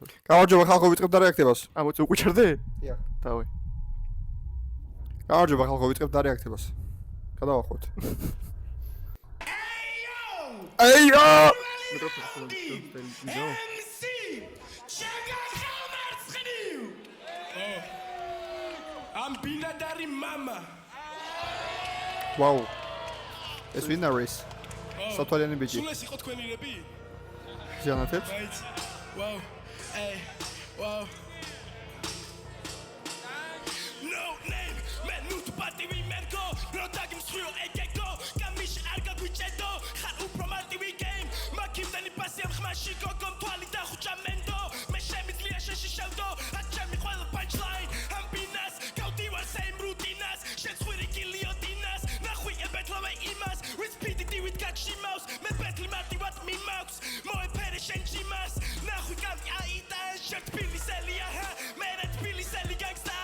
გამარჯობა ხალხო, ვიწყებთ რეაქტებას. ამოწ უკვე ჩერდე? დიახ. დავай. გამარჯობა ხალხო, ვიწყებთ რეაქტებას. გადავახვევთ. ეიო! ამ ბინადარი мама. ვაუ. ეს ვინ არის? სათვალიანი ბიჭი. სულ ეს იყო თქვენი რები? ჟანათებს? Wow. Hey. Wow. No name. Man, nu tu party we man go. Bro, tag him through eggo. Kamish arga guichedo. Khar upromati we game. Makim dani pasi am khmashi go kom twali da khujamendo. Me shemit li ashishado. Achami khwal punchline. Am binas. Kaudi war same routinas. Shet khwiri kiliotinas. Nakhui ebetlava imas. With PDD with catchy mouse. Me betli marti what me mouse. Moe perishen chimas. Nakhui kavi aida. Shet pili selia ha. Meret pili seli gangsta.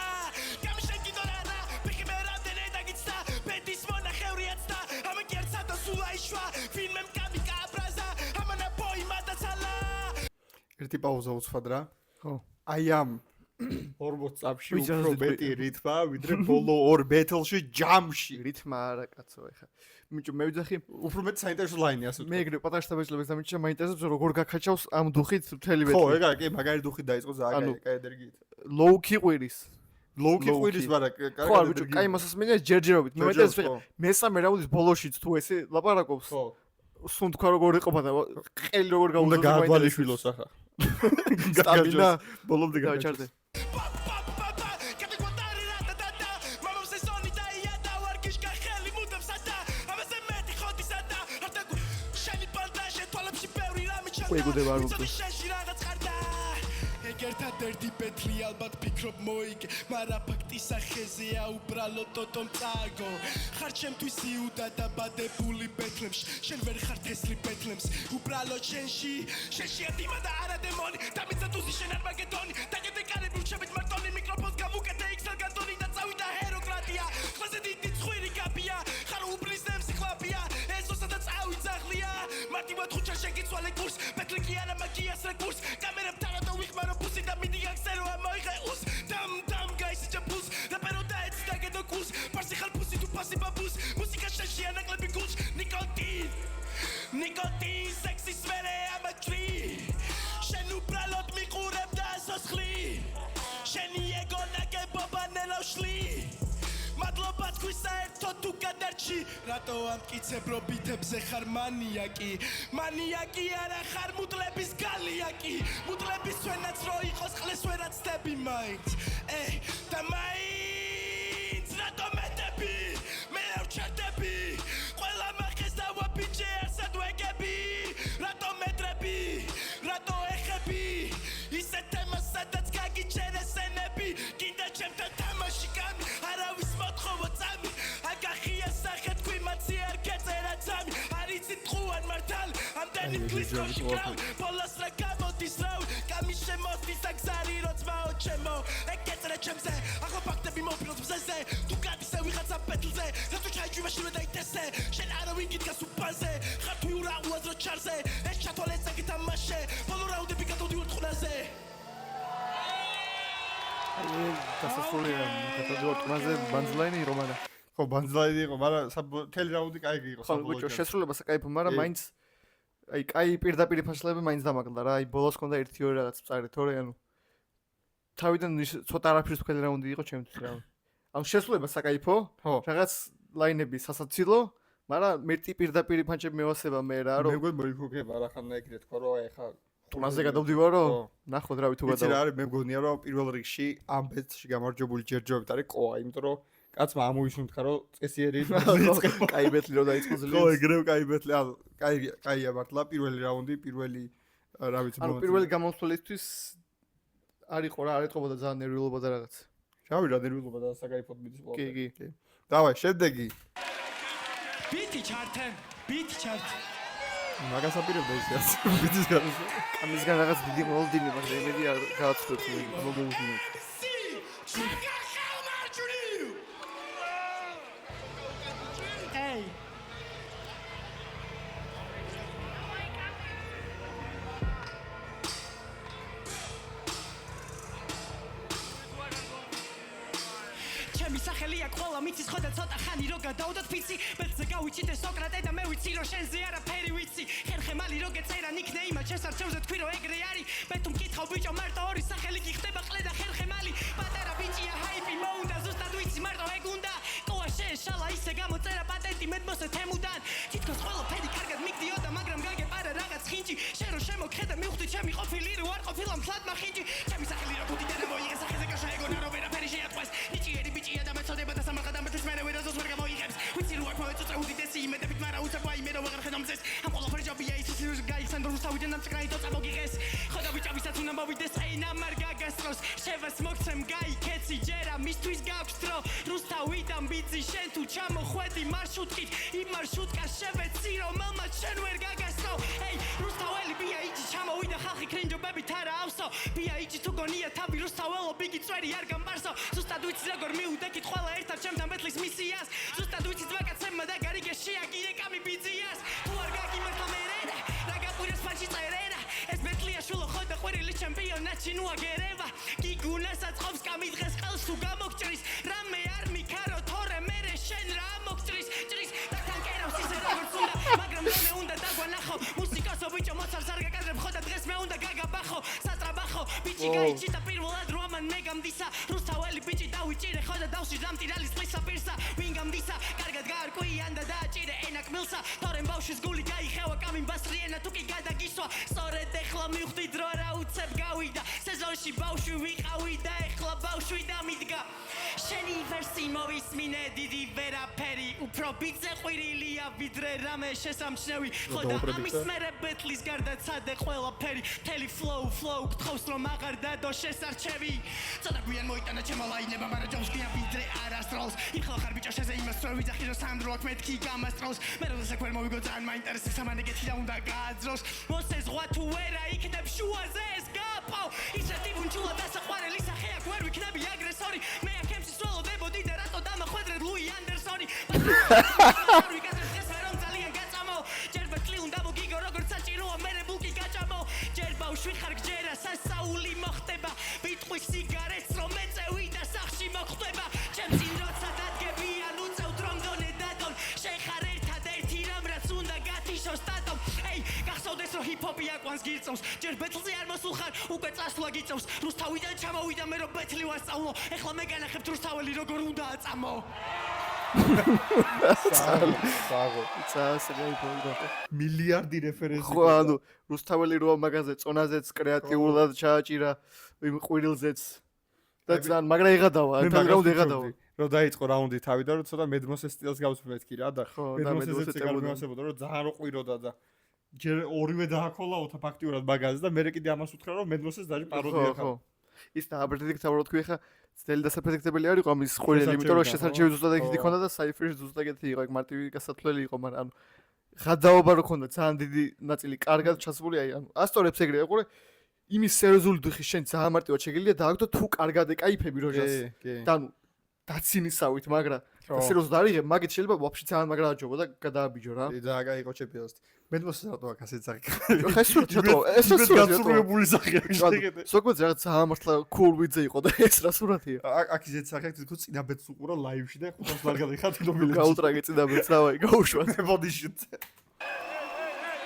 Kamishen gidorana. Pikimeram de neda gitsta. Bedis mona khevriatsta. Am gertsa da sula ishwa. Filmem kamika abraza. Amana boy madatala. ერთი პაუზა უცბად რა. ხო. აი ამ 40 წამში ვიძახეთ უფრო მეტი რითმა, ვიდრე ბოლო 2 ბეთლში ჯამში. რითმა არა კაცო ეხა. მიჭო მე ვიძახი უფრო მეტი საინტერესო ლაინი ასე მე ეგრე პატარა შტაბეჭლებს დამიჭა მაინტერესებს როგორ გაქაჩავს ამ დუხით მთელი ხო, ბეთლი. ეგა კი მაგარი დუხი დაიწყო ზააგა ენერგიით. ლოუქი ყვირის. ლოუკი ყვირის მაგრამ ხო არ ბიჭო, კაი მასასმენია ჯერჯერობით. მე მეტყვი მესამე რაუნდის ბოლოშიც თუ ესე ლაპარაკობს. ხო. სუნთქვა როგორ იყოფა და ყელი როგორ უნდა გაუძლო გააგვალიშვილოს ახლა. სტაბინა ბოლომდე გაჩარდე. ყვეგუდება არ გუგდო. ეგერთა დერდი პეტლი ალბათ ფიქრობ მოიგე, მაგრამ ფაქტი სახეზეა უბრალოდ თვითონ წაგო. ხარ ჩემთვის იუდა დაბადებული ბეთლემში, შენ ვერ ხარ თესლი ბეთლემს, უბრალოდ შენში დიმა და არა დემონი, დამიცა თუზი შენ არ მაგედონი, დაგედე კარები ვრჩებით მარტონი მიკროფონს გავუკეთე XL განდონი და წავიდა ჰეროკრატია, ხლაზე დიდი ცხვირი გაბია, ხარ უბლის ნემსი ხლაპია, ეზოსა და წავიძაღლია, მარტივად ხუჩა შეგიცვალე კურს, ბეთლი კი არა მაგიას რეკურს, კამერამ თანადო ვიხმარო pussy da mini gangster o moige us dam guys in jabus da pero da it's da get the kurs parsi khal pussy tu passi babus musika shashi ana klebi kuch nicotine sexy smell am a tree shenu pralot mi qureb da soskhli sheni ego nage bobanelo shli madloba tkwisa erto tu gadarchi rato amtkitseb ro bitebze khar maniaki ara khar mutlebis galiaki mutlebis svenats ro iqos qles verat stები მაინც და მაინც rato metები მე ვჩერდები ყველა მახეს და ვაბიჯე ასად ვეგები rato მეტრები rato ეხები ისე თემა სადაც გაგიჩერე სენები კიდე ჩემთან თამაში კამი არავის მოთხოვო წამი აგახია სახე თქვი მაცი არ გეწერა წამი არიცით ყუან მართალ ამდენი ფლის კოში კრავი ბოლოს რა გამოდის რავი კამი შემოდის და გზარი როცმაო ჩემო ეგ გეწერა ჩემზე ახლა ფაქტები მოფილოს მზეზე თუ გადისე ვიღაცა ბეთლზე რატო ჩაიჭვაშილე და იტესე შენ არავინ გიდგას უბანზე ხარ თუ რა უაზრო ჩარზე ეს ჩათვალე წაგითამაშე ბოლო რაუნდები გადავდივარ ტყნაზე დასასრულია გადავდივარ ტყნაზე ბანძლაინი იყო მაგრამ ხო, ბანძლაინი იყო, მაგრამ თელი რაუნდი კაი იყო. ხო ბიჭო შესრულება საკაიფო მაგრამ მაინც აი კაი პირდაპირ ფაშლები მაინც დამაგდა რა აი ბოლოს ქონდა 1-2 რაღაც წარი თორე ანუ თავიდან ცოტა არაფრის თქვენი რაუნდი იყო ჩემთვის რა ანუ შესრულება საკაიფო რაღაც ლაინები სასაცილო მაგრამ მეტი პირდაპირ ფანჩები მევასება მე რა რომ მე მგონი მოიქუქება რა ხანდა ეგრე თქვა რომ აი ხა ტუნაზე გადავდივარო ნახოთ რა ვითუ გადავა არის მე მგონია რომ პირველ რიგში ამ ბეთში გამარჯვებული ჯერჯერობით არის ყოა იმიტომ რომ კაცმა ამოიშუნთქა რომ წესიერი დაიწყება კაი ბეთლი რომ დაიწყო ძლიერს ხო ეგრევე კაი ბეთლი ანუ კაია მართლა პირველი რაუნდი პირველი რა ვიცი ანუ პირველი გამოსვლისთვის არ იყო რა არ ეთყობოდა ძალიან ნერვიულობა და რაღაც შავი რა ნერვიულობა და საკაიფოდ მიდის ბოლომდე კი დავაი შედეგი ბიტი ჩარტ მაგას აპირებდა ისე ბიტის გარშე ამისგან რაღაც დიდი მოლოდინი მაგრამ იმედი არ გააცდოთ მოგულდინო Hey. ჩემი სახელია ყველა მიცის ხო და ცოტა ხანი რო გადავდოთ ფიცი ბელზე გავიჩინე სოკრატე და მე ვიცი რომ შენზე არაფერი ვიცი ხერხემალი რო გეწერა ნიქნეიმა შესარჩევზე თქვი რომ ეგრე არის მე თუ მკითხავ ბიჭო მარტო ორი სახელი გიხდება ყლე და ხერხემალი პატარა ბიჭია ჰაიპი მოუნდა ზუსტად ვიცი მარტო ეგ უნდა ყოა შეეშალა ისე გამოწერა პატენტი მედმოსე თემუდან თითქოს ყველაფერი კარგად მიგდიოდა მაგრამ გაგეპარა რაღაც ხინჯი შენ რო შემოგხედა მივხვდი ჩემი ყოფილი რო არ ყოფილა მთლად მახინჯი ჩემი სახელი რო გუთი და მოიღე სახეზე კაშა ეგონა რო ვერაფერი შეატყვეს ნიჭიერი ბიჭია და მეწოდება და სამარხა და მეთვის მერე ვერაზოს ვერ გამოიღებს ვიცი რო არ მოეწოწე უდიდესი იმედებით მაგრამ უცებ აი მე რო ვეღარ ხედავ მზეს ამ ყველაფერი ჯობია ის გაიხსენ რომ რუსთავიდან დამწკრაი თოცა მოგიღეს ხოდა ბიჭა ვისაც უნდა მოვიდეს ენა მარ გაგასწროს შევას მოგცემ გაიქეცი ჯერა მისთვის გაქვს დრო რუსთავიდან ბიძი შენ თუ ჩამოხვედი მარშრუტით იმ მარშრუტკას შევეცი რომ მალმაც შენ ვერ გაგასწრო ეი რუსთაველი ბია იჭი ჩამოვიდა ხალხი კრინჯობებით არა ავსო ბია იჭი თუ გონია თავი რუსთაველო ბიგი წვერი არ გამბარსო ზუსტად ვიცი როგორ მიუდექით ყველა ერთად ჩემთან ბეთლის მისიას ზუსტად ვიცი ძვაკაცებმა და გარიგე შეაგირე კამი ბიძიას თუ არ გაგიმართლა მერენა რა გაყვირეს ფანჩი წერენა ეს ბეთლია შულო ხო და ყვირილი ჩემპიონატში ნუ აგერევა გიგუნასაც ყოფს კამი დღეს ყელს თუ გამოგჭრის რამე არ მიქარო თორე მერე შენ რა მოგჭრის ჭრის და თან კერავს ისე როგორც უნდა მაგრამ მე უნდა დაგვანახო მუსიკასო ბიჭო მოცარს არ გაკადრებ ხო და დღეს მე უნდა გაგაბახო სატრაბახო ბიჭი გაიჭი და პირველად რო ამან მე გამდისა რუსთაველი ბიჭი დავიჭირე ხო და დავში დამტირალის წლისა პირსა ვინ გამდისა კარგად გაარკვიან და დააჭირე ენა კმილსა თორემ ბავშვის გული გაიხევა კამინ ბასრიენა თუ კი გადაგისვა სწორედ ეხლა მივხვდი დრო რა უცებ გავიდა სეზონში ბავშვი ვიყავი და ეხლა ბავშვი დამიდგა შენი ვერსი მოვისმინე დიდი ვერაფერი უფრო ბიძე ყვირილია ვიდრე რამე შესამჩნევი ხო და ამის მერე ბეთლის გარდა ცადე ყველაფერი მთელი flow გთხოვს რომ აღარ დადო შესარჩევი ცოტა გვიან მოიტანა ჩემო ლაინება მაგრამ ჯობს გიან ვიდრე არასდროს იხლა ხარ ბიჭო შეზე იმას რო ვიძახი რომ სანდროაკ მეთქი გამასწროს მე რომ საქმე მოვიგო ძალიან მაინტერესებს სამანე გეთქი და უნდა გააძროს მოსე ზღვა თუ ვერა იქნებ შუაზე ეს გაპო ისეთი ბუნჩულა დასაყვარელი სახე აქ ვერ ვიქნები აგრესორი მე აქ ემსი სველოდებოდი და რატო დამახვედრეთ ლუი ანდერსონი ჯერ ბეთლი უნდა მოგიგო როგორც საჭიროა მერე ბულკი გაჭამო ჯერ ბავშვი ხარ გჯერა სასაული მოხდება ბიტყვის სიგარეტს რომ ეწევი და სახში მოხვდება ჩემ წინ როცა დადგები ან უწევ დრომდონე დადონ შენ ხარ ერთადერთი რამ რაც უნდა გათიშოს სტატომ ეი გახსოვდეს რომ ჰიპ-ჰოპი აკვანს გირწევს ჯერ ბეთლზე არ მოსულ ხარ უკვე წასვლა გიწევს რუსთავიდან ჩამოვიდა მე რომ ბეთლი ვასწავლო ეხლა მე განახებთ რუსთაველი როგორ უნდა აწამო მილიარდი რეფერენსი ხო ანუ რუსთაველი რო მაგაზე წონაზეც კრეატიულად ჩააჭირა იმ ყვირილზეც და ძალიან მაგრა იღადავა ანდერგრაუნდ იღადავა რომ დაიწყო რაუნდი თავიდან რომ ცოტა მედმოსეს სტილს გავსმეთქი რა და მედმოსეზე წეგარმევასებოდა რომ ძალიან რო ყვიროდა და ჯერ ორივე დააქოლაოთა ფაქტიურად მაგაზე და მე კიდე ამას უთხრა რომ მედმოსეს დაჟე პაროდია ხა ის და აპრედიქტაბლა თქვი ხა ძელი დასაფრედიქტებელი არ იყო ამის ყვირელი იმიტომ რომ შესარჩევი ზუსტად ეგეთი ქონდა და საიფრის ზუსტად ეგეთი იყო ეგ მარტივი გასათვლელი იყო მაგრამ ანუ ღადაობა რო ქონდა ძალიან დიდი ნაწილი კარგად ჩასული აი ანუ ასტორებს ეგრე ეყურე იმის სერიოზული დიხი შენ ძალიან მარტივად შეგიძლია დააგდო თუ კარგად ეკაიფები როჟას და ანუ დაცინისავით მაგრამ და სერიოზულად არიღე მაგით შეიძლება ვაფშე ძალიან მაგრა აჯობო და გადააბიჯო რა და გაიყო ჩემპიონს მედმოსეს რატო აქ ასეთ სახე ხა ეს სურათი ეს გაცურვებული სახეა შეგედე სოკვეთ რაღაც ძალიან მართლა cool ვიძე იყო და ეს რა სურათია აქ ისეთ სახე თვითონ წინაბედს უყურა ლაივში და ხუთას ლარ გადაიხარ თინობილებში გაუტრაგე წინაბედს დავაი გაუშვათ ბოდიშით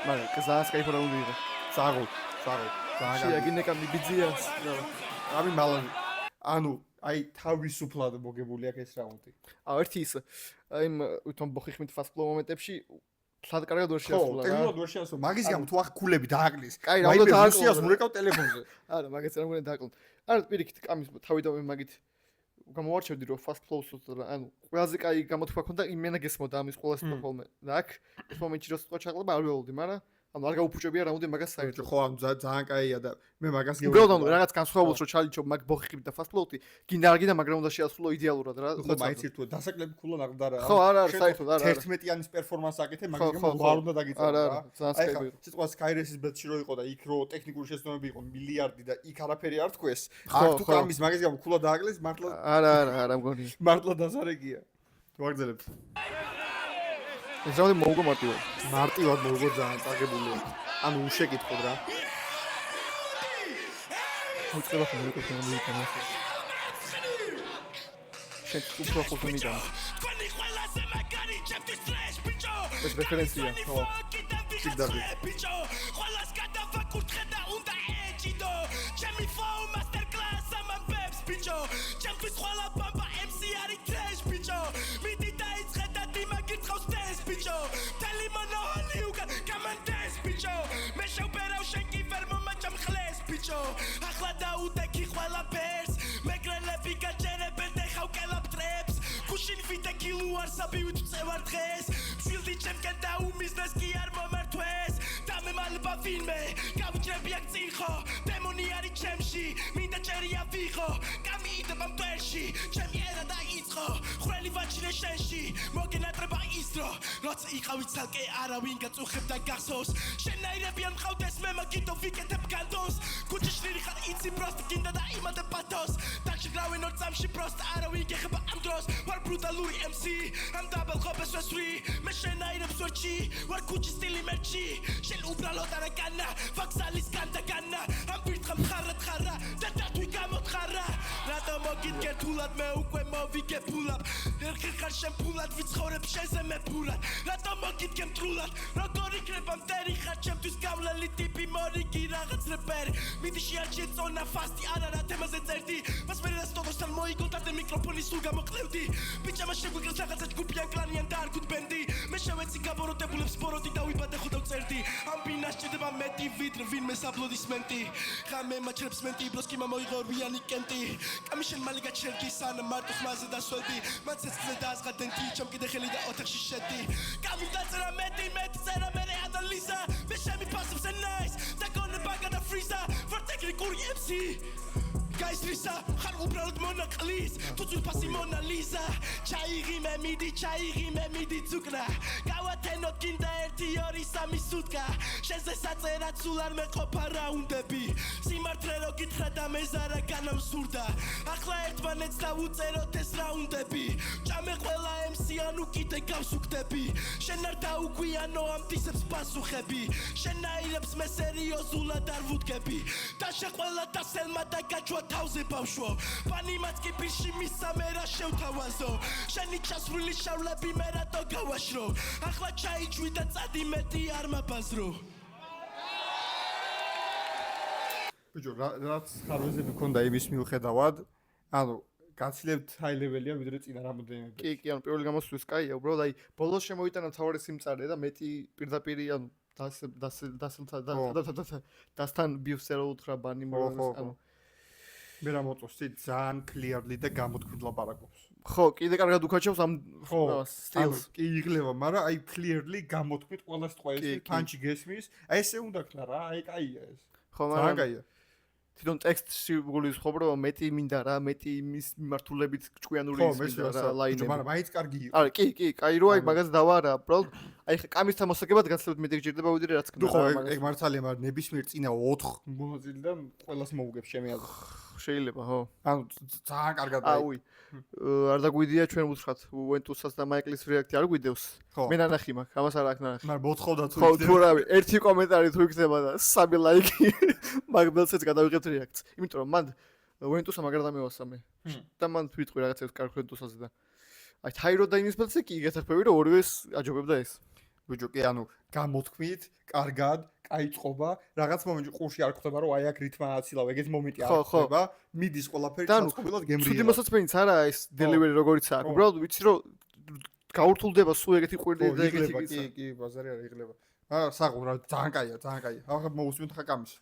მაგრამ კაზას кайფა რა უნდა იყო საღო შეაგინე კამი ბიძიას ამი მალანი ანუ აი თავისუფლად მოგებული აქ ეს რაუნდი ერთი ის აი თვითონ ბოხიხმით fast flow მომენტებში თლად კარგად ვერ შეასრულა რა. ხო, ტექნოლოგიურად ვერ შეასრულა. მაგის გამო თუ ახ ქულები დააკლის. კაი, რაუდად ააკლის, მურეკავ ტელეფონზე. არა, მაგაც არ მგონია დააკლოთ. არა, პირიქით, კამის თავიდანვე მაგით გამოვარჩევდი რომ fast flow-ს ანუ ყველაზე კაი გამოთქვა ქონდა იმენა გესმოდა ამის ყოველს ხოლმე. და აქ ეს მომენტში რო სიტყვა ჩაყლება არ ველოდი, მაგრამ ანუ არ გაუფუჭებია რაუნდი მაგას საერთოდ. ხო, ანუ ძალიან კაია და მე მაგას გეუბნები. უბრალოდ რაღაც განსხვავებულს რო ჩალიჩო მაგ ბოხიხმით და fast flow-ი, გინდა არ გინდა, მაგრამ უნდა შეასრულო იდეალურად რა. ხო, მაინც ერთუა დასაკლები ქულა ნაყდარა. ხო, არა, საერთოდ არა. 11-იანის პერფორმანს აკეთე, მაგის გამო არ უნდა დაგიწევო რა. არა, ძალიან სკაიბი იყო. სიტყვა Skyres-ის ბეთში რო იყო და იქ რო ტექნიკური შეცდომები იყო მილიარდი და იქ არაფერი არ თქვეს. აქ თუ კამის მაგის გამო ქულა დააკლეს, მართლა არა მგონია. მართლა დასარეგია. თუ აგძელებთ. ეს რაუნდი მოუგო მარტივად. მარტივად მოუგო ძალიან წაგებულია. ანუ უშეკითხოთ რა. უცხება ხომ მიკროფონი მიკროფონი. შენ უფრო ხუთი მიგან თქვენი ყველაზე მაგარი ჩემთვის ტრეშ ბიჭო ეს რეფერენცია ხო სიგდარი ბიჭო ყველას გადავაკურთხე და უნდა ეჭიდო ჩემი ფლოუ მასტერ კლას ამბებს ბიჭო ჩემთვის ყველა ბამბა MC არის ტრეშ ბიჭო მიდი დაიწყე და დიმაგირთხავს დენს ბიჭო თელი მონოჰოლი უკან გამანდენს ბიჭო მე შევბერავ შენ კი ვერ მომაჭამ ხლეს ბიჭო ახლა დაუდექი ყველა ფერს მეგრელები გაჯერებენ და ხავკელავ ტრებს გუშინ ვიდე კილუარ საბივით წევარ დღეს მშვილდი ჩემკენ და უმიზნეს კი არ მომართვეს და მე მალბა ვინმე გავჭრები აქ წიხო დემონი არის ჩემში მინდა ჭერია ვიღო გამიდება მტვერში ჩემი ერა დაიწყო ხრელი ვაჩინე შენში მოგენატრება ისრო როცა იყავი ცალკე არავინ გაწუხებდა გახსოვს შენაირები არ მყავდეს მე მაგითო ვიკეთებ განდონს გუჩიშნირი ხარ იცი პროსტ გინდა და იმადე პათოს დაგშიგრავენ ორ წამში პროსტ არავინ გეხება ამ დროს ვარ ბრუტალური MC ამ დაბალ ხობეს ვესვრი მე შენაირებს ვერჩი ვარ გუჩის სტილი მერჩი შენ უბრალოდ არა განა ვაგზალის განდა განა ამ პირთხა მხარა თხარა და დათვი გამოთხარა რატო მოგიდგერ თულად მე უკვე მოვიგე ფულად ერთხელ ხარ შენ ფულად ვიცხოვრებ შენზე მე ფულად რატო მოგიდგე მტრულად როგორ იქნება მტერი ხარ ჩემთვის გავლელი ტიპი მორიგი რაღაც რეპერი მიდი შეარჩიე წონა ფასტი არა რა თემაზე წერდი მას მე რა სტოდოსთან მოიგონდე მიკროფონი სულ გამოკლევდი ბიჭამა შეგვიგრეს რაღაცა ჯგუფიან კლანიან და არ გუდბენდი მე შევეცი გაბოროტებულებს სპოროტი და ვიბადე ხოდა ვწერდი ამ ბინას ჭირდება მეტი ვიდრე ვინმეს აპლოდისმენტი ხამე მაჩრებს მენტი ბროსკი მომოიღო რვიანი კენტი კამი შენ მალე გაჩერდი სანამ მარტო ხმაზე დასვედი მან ცეცხლზე დაასყადენდი ჩემ კიდე ხელი და ოთახში შედი კამი დაწერა მეტი წერა მე ანალიზა მე შემიფასებს ნაის და გონება გადა ფრიზა ვარ ტექნიკური MC Guys, Lisa, ხარ უბრალოდ მონაკლის თუ ძვირფასი მონალიზა ჩაიღი მე მიდი ცუკრა გავათენოთ გინდა 1-2-3 სუტკა შენზე საწერად სულ არ მეყოფა რაუნდები სიმართლე რო გითხრა და მეზარა განამსურდა ახლა ერთმანეთს დავუწეროთ ეს რაუნდები ჭამე ყველა MC ანუ კიდე გავსუქდები შენ არ დაუგვიანო ამ დისებს პასუხები შენაირებს მე სერიოზულად არ ვუდგები და შეყველა და სელმა და გაჩვა თავზე ბავშვო პანიმაც კი პირში მისცა მე რა შევთავაზო შენი ჩასვლილი შავლები მე რატო გავაშრო ახლა ჩაიჭვი და წადი მეტი არ მაბაზრო ბიჭო რაც ხარვეზები ქონდა იმის მიუხედავად ანუ გაცილებთ ჰაი-ლეველია ვიდრე წინა რამოდენიმე კი ანუ პირველი გამოსვლის კაია უბრალოდ აი ბოლოს შემოიტანა თავარი სიმწარე და მეტი პირდაპირი ანუ დასთან ბიუსერო უთხრა ბანი მორალს ანუ მე რა მოწოსდი ძალიან clearly და გამოთქმით ლაპარაკობს. ხო, კიდე კარგად უქაჩავს ამ სტილს. კი იღლება, მაგრამ აი clearly გამოთქმით ყველა სიტყვა ეს პანჩი გესმის. აი ესე უნდა ქნა რა, აი კაია ეს. ხო, მაგრამ კაია. თვითონ ტექსტში გულისხმობ რომ მეტი მინდა რა, მეტი იმის მიმართულებით ჭკვიანური ის რა ლაინები. მაგრამ მაინც კარგი იყო. არა, კი, კაი რო აი მაგას დავარა, უბრალოდ აი ხა კამისთან მოსაგებად გაცლებთ მეტი გჭირდება ვიდრე რაც ქნა. ხო, ეგ მართალია, მაგრამ ნებისმიერ წინა 4 მონაწილიდან ყველას მოუგებს ჩემი აზრით. შეიძლება, ხო. ანუ ძალიან კარგად აუი. არ დაგვიდია ჩვენ უთხრათ უენტუსას და მაიკლის რეაქცია არ გვიდევს. მე ნანახი მაქვს, ამას არ აქვს ნანახი. მაგრამ მოთხოვდა თუ ხო, თუ რავი, ერთი კომენტარი თუ იქნება და 3 ლაიკი მაგბელცეც გადავიღებთ რეაქციას. იმიტომ რომ მან უენტუსა მაგრად ამევასა მე. და მან ვიტყვი რაღაცებს კარგ უენტუსაზე და აი თაირო და იმის ბელცე კი იგეთარფები რომ ორივეს აჯობებდა ეს. ბიჭო, კი ანუ გამოთქმით, კარგად, კაი წყობა, რაღაც მომენტში ყურში არ ხვდება რომ აი აქ რითმა აცილავ, ეგეთ მომენტი არ ხვდება, მიდის ყველაფერი საწყობილად გემრიელად. ცუდი მოსაცმენიც არაა ეს delivery როგორიც აქვს. უბრალოდ ვიცი რომ გაურთულდება სულ ეგეთი ყვირდი და ეგეთი კი, ბაზარი არ იღლება. აა საღო რა ძალიან კაია, ძალიან კაია. ახლა მოусმინთ ხა კამის.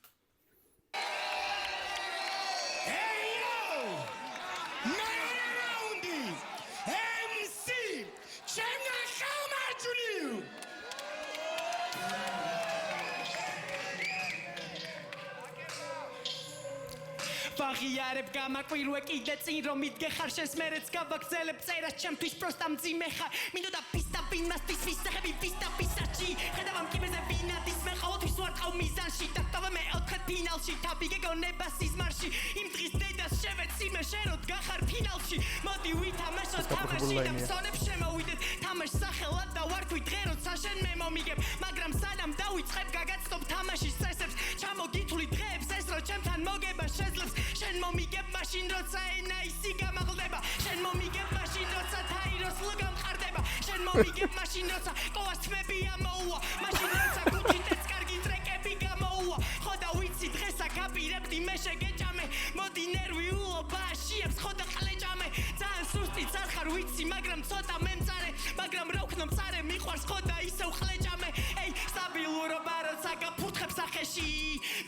ვაღიარებ გამაკვირვე კიდე წინ რომ მიდგე ხარ შენს მერეც გავაგზელებ წერას ჩემთვის პროსტა მძიმე ხარ მინდოდა პისტა ვინმასთვის ვისახები პისტა პისაჩი ხედავ ამ კიბეზე ვინადის მე ყოველთვის ვარ ყავ მიზანში დაკავე მე 4 ფინალში თაბიგე გონება სიზმარში იმ დღის დედას შევეცი მე შენ რო დგახარ ფინალში მოდი ვითამაშოთ თამაში და მსონებს შემოვიდეთ თამაშ სახელად და ვარქვი დღე როცა შენ მე მომიგებ მაგრამ სანამ დავიწყებ გაგაცნობ თამაშის წესებს ჩამოგითვლი დღეებს ეს რო ჩემთან მოგება შეძლებს შენ მომიგებ მაშინ როცა ენა ისი გამაღლდება შენ მომიგებ მაშინ როცა თაიროს ლგა მყარდება შენ მომიგებ მაშინ როცა კოვას თმები ამოუვა მაშინ როცა კუჩიტეც კარგი ტრეკები გამოუვა ხო და ვიცი დღესა გაპირებდი მე შეგეჭამე მოდი ნერვიულობა შეებს ხო და ყლეჭამე ძალიან სუსტი წარხარ ვიცი მაგრამ ცოტა მემწარე მაგრამ რა ვქნა მწარე მიყვარს ხო და ისევ ყლეჭამე ეი სტაბილურობა როცა გაფუთხებს სახეში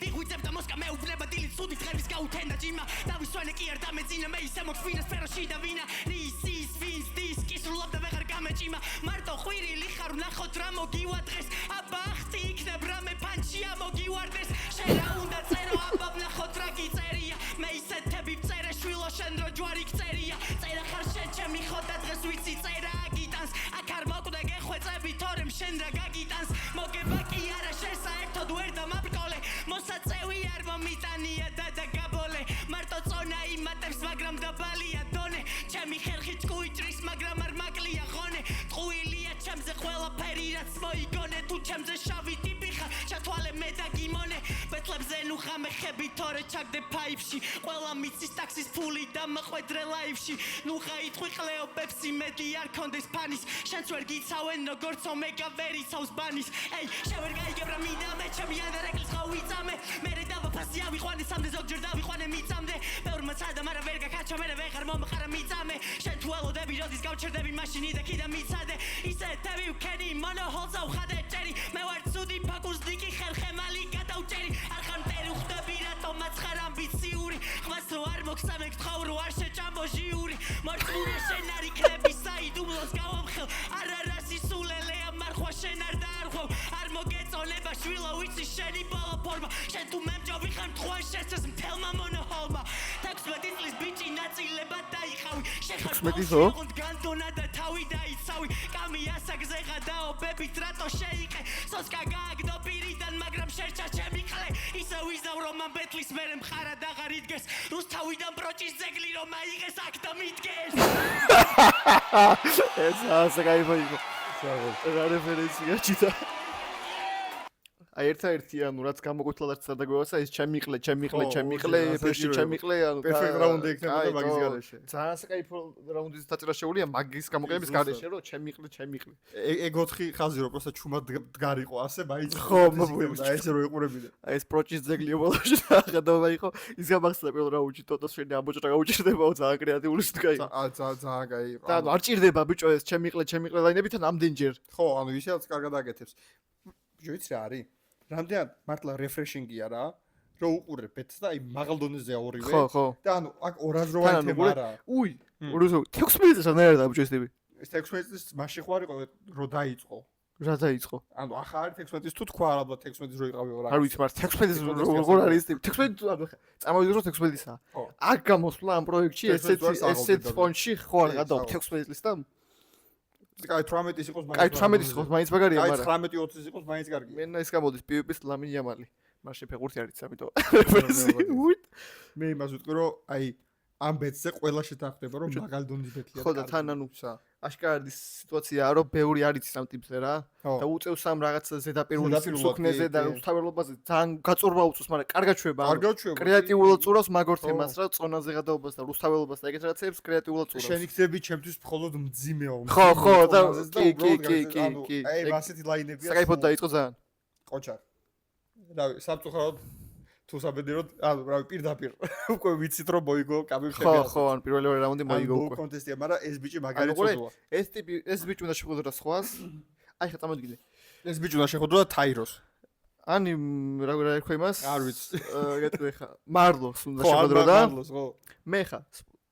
ვიღვიძებ და მოსკა მეუბნება დილით სუდი დღების გაუთენდა ჯიმა დავისვენე კი არ დამეძინა მე ისე მოთვინეს სფეროში და ვინა რისის ვინს დისკი სრულობ და ვეღარ გამეჭიმა მარტო ყვირილი ხარ ვნახოთ რა მოგივა დღეს აბა ახტი იქნებ რამე ფანჩია მოგივარდეს შენ რა უნდა წერო აბა ვნახოთ რა გიწერია მე ისეთები ვწერე შვილო შენ რო ჯვარი გწერია წერა ხარ შენ ჩემი ხო და დღეს ვიცი წერა აგიტანს აქ არ მოკვდა გეხვეწები თორემ შენ რა გაგიტანს მოგება კი არა შენ საერთოდ ვერ დამაბრკოლე მოსაწევი არ მომიტანია და გაბოლე მარტო წონა იმატებს მაგრამ დაბალია დონე ჩემი ხერხი ჭკუიჭრის მაგრამ არ მაკლია ღონე ტყუილია ჩემზე ყველაფერი რაც მოიგონე თუ ჩემზე შავი ტიპი ხარ ჩათვალე მე და გიმონე ბეთლებზე ნუ ხამე ხები თორე ჩაგდე ფაიფში ყველა მიცის ტაქსის ფული და მოყვედრე ლაივში ნუ ხაიტყვი ყლეობებს იმედი არ კონდეს ფანის შენც ვერ გიცავენ როგორც ომეგა ვერ იცავს ბანის ეი შენ ვერ გაიგებ რა მინდა მე ჩემი ანდერეკლის ხო ვიწამე მერე დავაფასი ავიყვანე სამდე ზოგჯერ დავიყვანე მიწამდე ბევრმა ცადა მაგრამ ვერ გაკაჩა მე ვეღარ მომყარა მიწამე შენ თუ ელოდები როდის გავჩერდები მაშინი და კიდე მიცადე ისეთები ვქენი მონოჰოლსა ვხადე ჭერი მე ვარ ცუდი ფაკუს დიკი ხერხემალი გადავჭერი არ ხარ მტერი ვხდები რატომაც ხარ ამბიციური ხვას რო არ მოგსამე გთხოვ რო არ შეჭამო ჟიური მორწმუნე შენ არ იქნები საიდუმლოს გავამხელ არა სისულელეა მარხვა შენ არ დაარღვევ არ მოგეწონება შვილო ვიცი შენი ბოლო ფორმა შენ თუ მემჯობი ხარ მტყვარ შესწეს მთელმა მონოჰოლმა 16 წლის ბიჭი ნაწილებად დაიხავი შენ ხარ განდონა და თავი დაიცავი კამი ასაგზე გადაობებით რატო შეიყე სოსკა გააგდო პირიდან მაგრამ შერჩა ჩემი ყლე ისე ვიზავ რომ ამ ბეთლის მერე მხარა დაღარ იდგეს რუსთავიდან პროჭის ძეგლი რომ აიღეს აქ და მიდგეს ეს ასე გაიფაიქო რა რეფერენცია ჩიტა აი ერთ-ერთი ანუ რაც გამოგვეთლადაც სადაგვევასა ის ჩემიყლე ეფეში ჩემიყლე ანუ პერფექტ რაუნდი იქნება მაგის გარეშე ძალიან საკაიფო რაუნდის დაწერა შეუულია მაგის გამოყენების გარეშე რომ ჩემიყლე ეგ 4 ხაზი რო პროსტა ჩუმად დგარიყო ასე მაინც ხო და ესე რო ეყურებინა აი ეს პროჭის ძეგლი ბოლოში გადავა იყო ის გამახსნა პირველ რაუნდში ტოტოს შენი ამბოჭრა გაუჭირდებაო ძალიან კრეატიული სიტყვა ძალიან კაი და ანუ არ ჭირდება ბიჭო ეს ჩემიყლე ლაინებიდან ამდენჯერ ხო ანუ ისედაც კარგად აკეთებს ბიჭო იცი რა არის რამდენად მართლა რეფრეშინგია რა რო უყურე ბეთს და აი მაღალ დონეზეა ორივე ხო და ანუ აქ ორაზროვანი თემა რა უი რუსო 16 წელს ანერა ბიჭო ეს ტიპი ეს 16 წლის მასში ხო არისო რო დაიწყო რა დაიწყო ანუ ახლა არის 16 წლის თუ თქვა ალბათ 16 წლის რო იყავი რა არ ვიცი მაგრამ 16 წლის როგორ არის ტიპი 16 ანუ წამოვიდეს რომ 16-ისაა აქ გამოსვლა ამ პროექტში ესეც ფონში ხო არ გადავა 16 წლის და კაი 18-ის იყოს მაინც მაგარია მაგრამ 19-20-ის იყოს მაინც კარგი მე ის გამოდის PvP-ს ლამინ იამალი მაშინ ფეხბურთი არის ამიტომ მე იმას ვიტყვი რომ აი ამ ბეთზე ყველა შეთანხმდება რომ მაგალ დონის ბეთია ხო და თან ანუ აშკარად ის სიტუაციაა რომ ბევრი არის ამ ტიპზე რა და უწევს ამ რაღაც ზედაპირული სუქნეზე და უსთავრობაზე ძალიან გაწურვა უწევს მაგრამ კარგად შვება კრეატიულად წურავს მაგორ თემას რა წონაზე გადაობას და რუსთაველობას და ეგეთ რაღაცებს კრეატიულად წურავს შენ იქცები ჩემთვის მხოლოდ მძიმეო ხო და კი აი ასეთი ლაინებია საკაიფოდ დაიწყო ძალიან ყოჩარ რავი სამწუხაროდ თუ საბედიეროდ ანუ რავი პირდაპირ უკვე ვიცით რომ მოიგო კაბინში ხო ან პირველი რაუნდი მოიგო უკვე კონტესტია მაგრამ ეს ბიჭი მაგარი წოდოა ეს ბიჭი უნდა შეხვდრა სხვას აი ხა წამოდგინე ეს ბიჭი უნდა შეხვდრა თაიროს ანი რა ერქვა იმას არ ვიცი გეტყვი ხა მარლოს უნდა შეხვდრა და მარლოს ხო მე ხა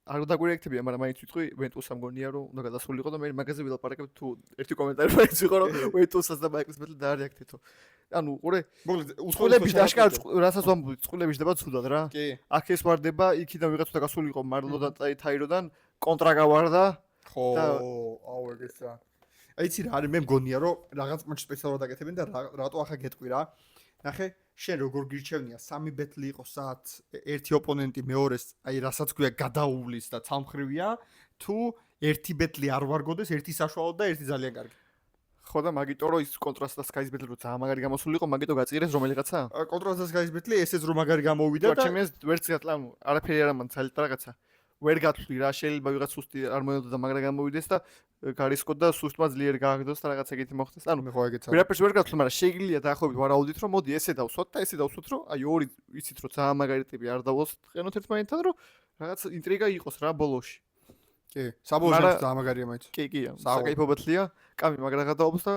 არ დაგვირექტებია მაგრამ მაინც ვიტყვი ვენტუსს ამგონია რომ უნდა გადასულიყო და მე მაგაზე ვილაპარაკებ თუ ერთი კომენტარი მაინც ვიყო რომ ვენტუსას და მაიკლს მეტი დაარეაქტეთო ანუ ყურე უცხოელები დაშკარ რასაც ვამბობ უცხოელები ჯდება ცუდად რა კი აქ ეს ვარდება იქიდან ვიღაც უნდა გასულიყო მარლოდან თაიროდან კონტრა გავარდა ხო აუ ეგეცა აიცი რა არის მე მგონია რომ რაღაც მატჩი სპეციალურად აკეთებენ და რატო ახლა გეტყვი რა ნახე შენ როგორ გირჩევნია სამი ბეთლი იყოს საათ ერთი ოპონენტი მეორეს აი რასაც ქვია გადაუვლის და ცალმხრივია თუ ერთი ბეთლი არ ვარგოდეს ერთი საშუალო და ერთი ძალიან კარგი ხო და მაგიტო რომ ის კონტრასტას გაიზბედლ რომ ძალიან მაგარი გამოსული იყო, მაგიტო გაწირეს რომელიღაცა? კონტრასტას გაიზბეთლი, ესეც რომ მაგარი გამოვიდა და ჩემს ვერც გატლამ, არაფერი არ ამცალით რაღაცა. ვერ გათვლი რა, შეიძლება ვიღაც სუსტი არ მოელოდა და მაგრა გამოვიდეს და გარისკოთ და სუსტმა ძლიერი გააგდოს და რაღაც ეგეთი მოხდეს. ანუ მე ხო ეგეც ვერაფერს ვერ გათვლი, მაგრამ შეიძლება დაახლოებით ვარაუდით რომ მოდი ესე დავსვათ და ესე დავსვათ რომ აი ორი იცით რომ ძალიან მაგარი ტიპი არ დავოსყენოთ ერთმანეთთან რომ რაღაც ინტრიგა იყოს რა ბოლოში. კი, საბოლოოდ ძალიან მაგარია მაინც. კი, საკაიფო ბათლია. კამი მაგრა გადაობს და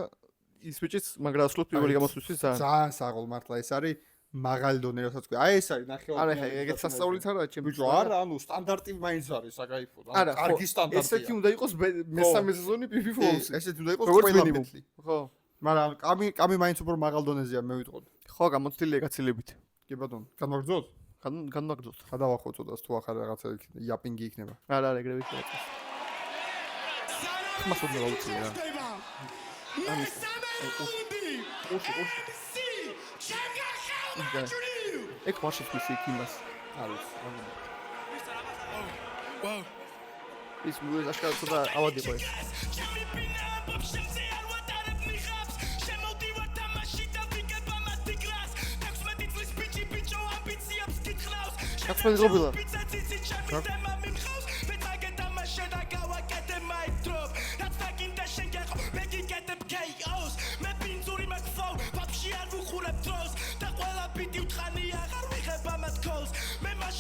ის ბიჭიც მაგრა ასლობს პირველი გამოსვლისთვის ძალიან. ძალიან საღოლ მართლა ეს არის მაღალი დონე რასაც თქვი. აი ეს არის ნახევარი. არა, ეგეც სასწაულიც არა ჩემ ბიჭო, არა, ანუ სტანდარტი მაინც არის საკაიფო. არა, კარგი სტანდარტია. ესეთი უნდა იყოს მესამე სეზონი PP Falls. ესეთი უნდა იყოს როგორც ყველა მინიმუმ. მეტლი. ხო. მაგრამ კამი მაინც უფრო მაღალ დონეზეა მე ვიტყოდი. ხო, გამოცდილია გაცილებით. კი ბატონო, განვაგრძოთ? განვაგრძოთ. გადავახო ცოტას თუ ახლა რაღაცა იაპინგი იქნება. არა, ეგრევე შეიძლება. ხმას უნდა გავუწიო რა. ეგ ვაშიც მისი იმას არის. ის მუზიკა აშკარად ცოტა ავადი იყო ეს. კაცმენ გობილა.